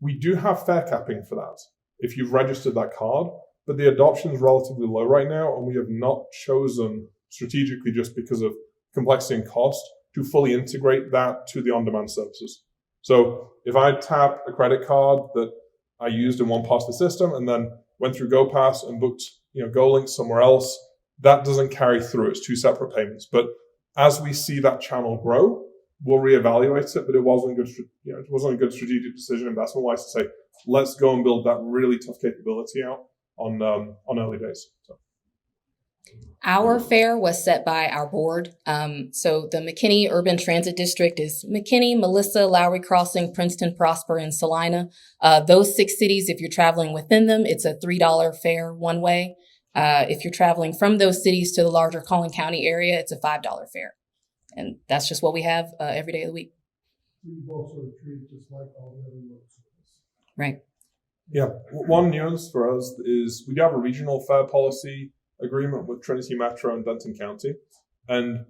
Speaker 2: We do have fare capping for that if you've registered that card, but the adoption is relatively low right now, and we have not chosen strategically just because of complexity and cost to fully integrate that to the on-demand services. So if I tap a credit card that I used in one part of the system and then went through GoPass and booked, GoLink somewhere else, that doesn't carry through. It's 2 separate payments. But as we see that channel grow, we'll reevaluate it. But it wasn't a good strategic decision investment-wise to say, let's go and build that really tough capability out on early days. So.
Speaker 3: Our fare was set by our board. So the McKinney Urban Transit District is McKinney, Melissa, Lowry Crossing, Princeton, Prosper, and Salina. Those 6 cities, if you're traveling within them, it's a $3 fare one way. If you're traveling from those cities to the larger Collin County area, it's a $5 fare. And that's just what we have every day of the week.
Speaker 6: We both sort of treat it just like all the other local services.
Speaker 3: Right.
Speaker 2: Yeah. One nuance for us is we do have a regional fare policy agreement with Trinity Metro and Denton County. And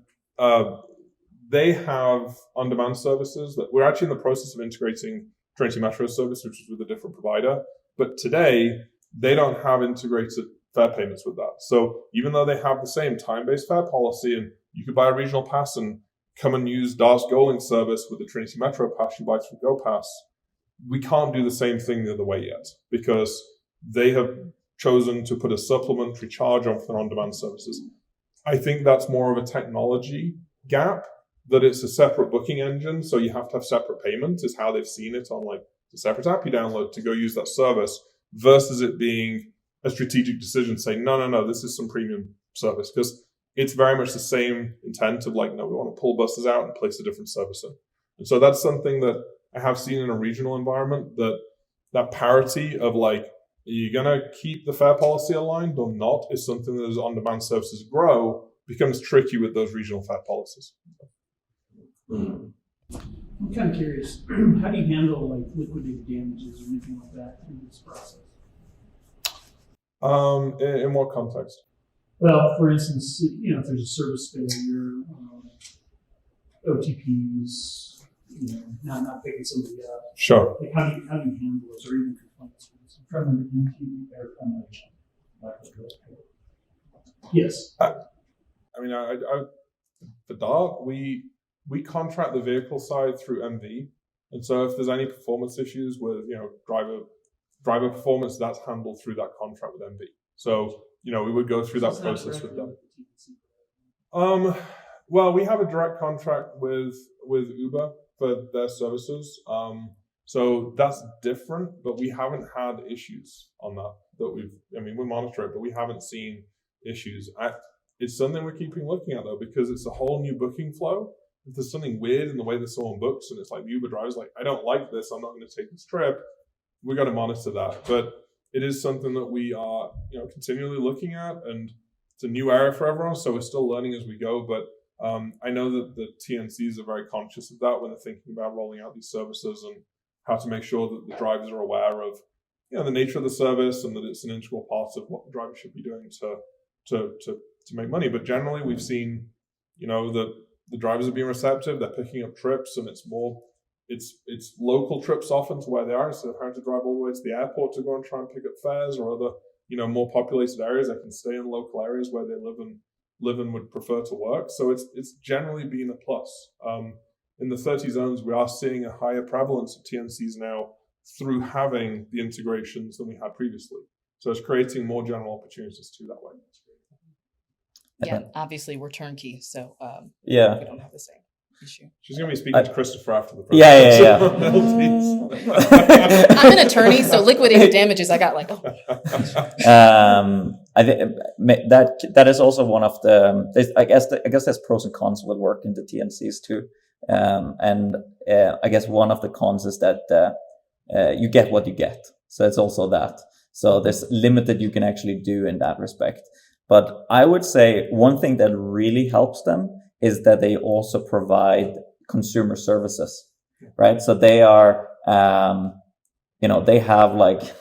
Speaker 2: they have on-demand services that we're actually in the process of integrating Trinity Metro service, which is with a different provider. But today, they don't have integrated fare payments with that. So even though they have the same time-based fare policy, and you could buy a regional pass and come and use Dart's GoLink service with the Trinity Metro pass you buy through GoPass, we can't do the same thing the other way yet because they have chosen to put a supplementary charge on for their on-demand services. I think that's more of a technology gap, that it's a separate booking engine, so you have to have separate payments, is how they've seen it on like the separate app you download to go use that service, versus it being a strategic decision saying, no, this is some premium service, because it's very much the same intent of like, no, we want to pull buses out and place a different service in. And so that's something that I have seen in a regional environment, that parity of like, are you going to keep the fare policy aligned or not, is something that as on-demand services grow, becomes tricky with those regional fare policies.
Speaker 7: I'm kind of curious, how do you handle like liquidated damages or anything like that through this process?
Speaker 2: In what context?
Speaker 7: Well, for instance, if there's a service failure, OTPs, not picking somebody up.
Speaker 2: Sure.
Speaker 7: Like how do you handle those, or even complaints?
Speaker 4: From the NTP or from
Speaker 7: Yes.
Speaker 2: I mean, for Dart, we contract the vehicle side through MV, and so if there's any performance issues with driver performance, that's handled through that contract with MV. So we would go through that process with them. Well, we have a direct contract with Uber for their services. So that's different, but we haven't had issues on that we monitor it, but we haven't seen issues. It's something we're keeping looking at though, because it's a whole new booking flow. If there's something weird in the way that someone books and it's like the Uber driver's like, I don't like this, I'm not going to take this trip, we got to monitor that. But it is something that we are, continually looking at, and it's a new area for everyone, so we're still learning as we go. But I know that the TNCs are very conscious of that when they're thinking about rolling out these services and how to make sure that the drivers are aware of, the nature of the service and that it's an integral part of what the driver should be doing to make money. But generally, we've seen, the drivers are being receptive. They're picking up trips, and it's local trips often to where they are, instead of having to drive all the way to the airport to go and try and pick up fares, or other, more populated areas. They can stay in local areas where they live and would prefer to work. So it's generally been a plus. In the 30 zones, we are seeing a higher prevalence of TNCs now through having the integrations than we had previously. So it's creating more general opportunities too that way.
Speaker 8: Yeah, obviously we're turnkey, so we don't have the same issue.
Speaker 2: She's going to be speaking to Kristoffer after the
Speaker 8: presentation. Yeah. I'm an attorney, so liquidated damages, I got like,
Speaker 1: I think that is also one of the. I guess there's pros and cons with working the TNCs too, and I guess one of the cons is that you get what you get. So it's also that. So there's limited you can actually do in that respect. But I would say one thing that really helps them is that they also provide consumer services, right? So they are, they have like,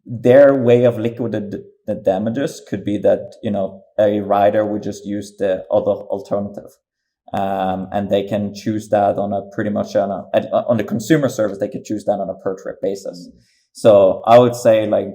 Speaker 1: their way of liquidating the damages could be that, a rider would just use the other alternative. And they can choose that on a pretty much on the consumer service, they could choose that on a per trip basis. So I would say, like,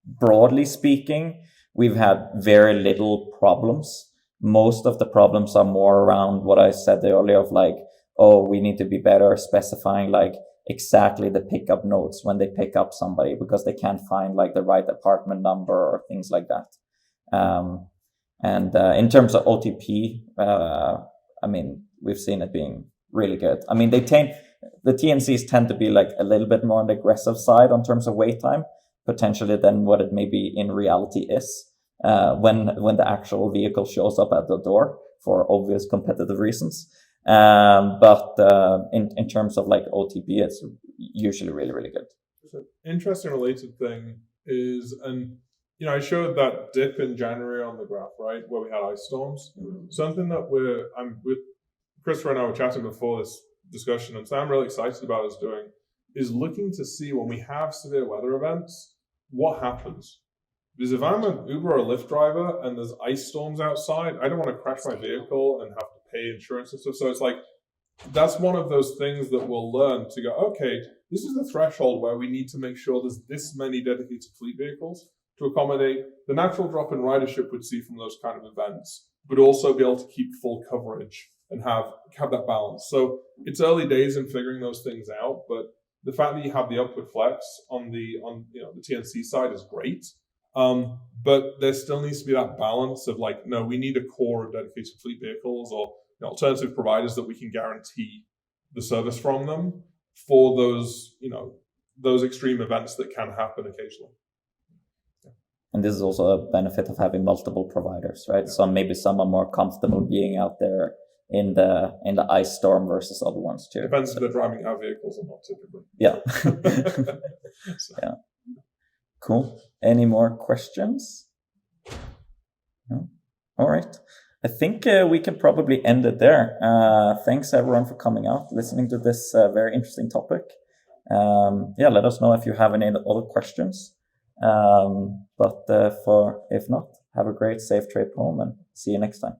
Speaker 1: broadly speaking, we've had very little problems. Most of the problems are more around what I said earlier of like, we need to be better specifying like exactly the pickup notes when they pick up somebody because they can't find like the right apartment number or things like that. And in terms of OTP, we've seen it being really good. I mean, the TNCs tend to be like a little bit more on the aggressive side in terms of wait time, potentially than what it maybe in reality is when the actual vehicle shows up at the door for obvious competitive reasons. But in terms of like OTP, it's usually really, really good.
Speaker 2: An interesting related thing is, and I showed that dip in January on the graph, right, where we had ice storms. Mm-hmm. Something that I'm with Kristoffer and I were chatting before this discussion, and so I'm really excited about us doing is looking to see when we have severe weather events, what happens. Because if I'm an Uber or a Lyft driver and there's ice storms outside, I don't want to crash my vehicle and have to pay insurance and stuff. So it's like, that's one of those things that we'll learn to go, okay, this is the threshold where we need to make sure there's this many dedicated fleet vehicles to accommodate the natural drop in ridership we'd see from those kind of events, but also be able to keep full coverage and have that balance. So it's early days in figuring those things out, but the fact that you have the upward flex on the TNC side is great. But there still needs to be that balance of like, no, we need a core of dedicated fleet vehicles or alternative providers that we can guarantee the service from them for those extreme events that can happen occasionally.
Speaker 1: And this is also a benefit of having multiple providers, right? Yeah. So maybe some are more comfortable being out there in the ice storm versus other ones too.
Speaker 2: Depends if they're driving our vehicles or not, typically.
Speaker 1: Yeah. Yeah. Cool. Any more questions? No? All right. I think we can probably end it there. Thanks everyone for coming out, listening to this very interesting topic. Let us know if you have any other questions. But if not, have a great, safe trip home and see you next time.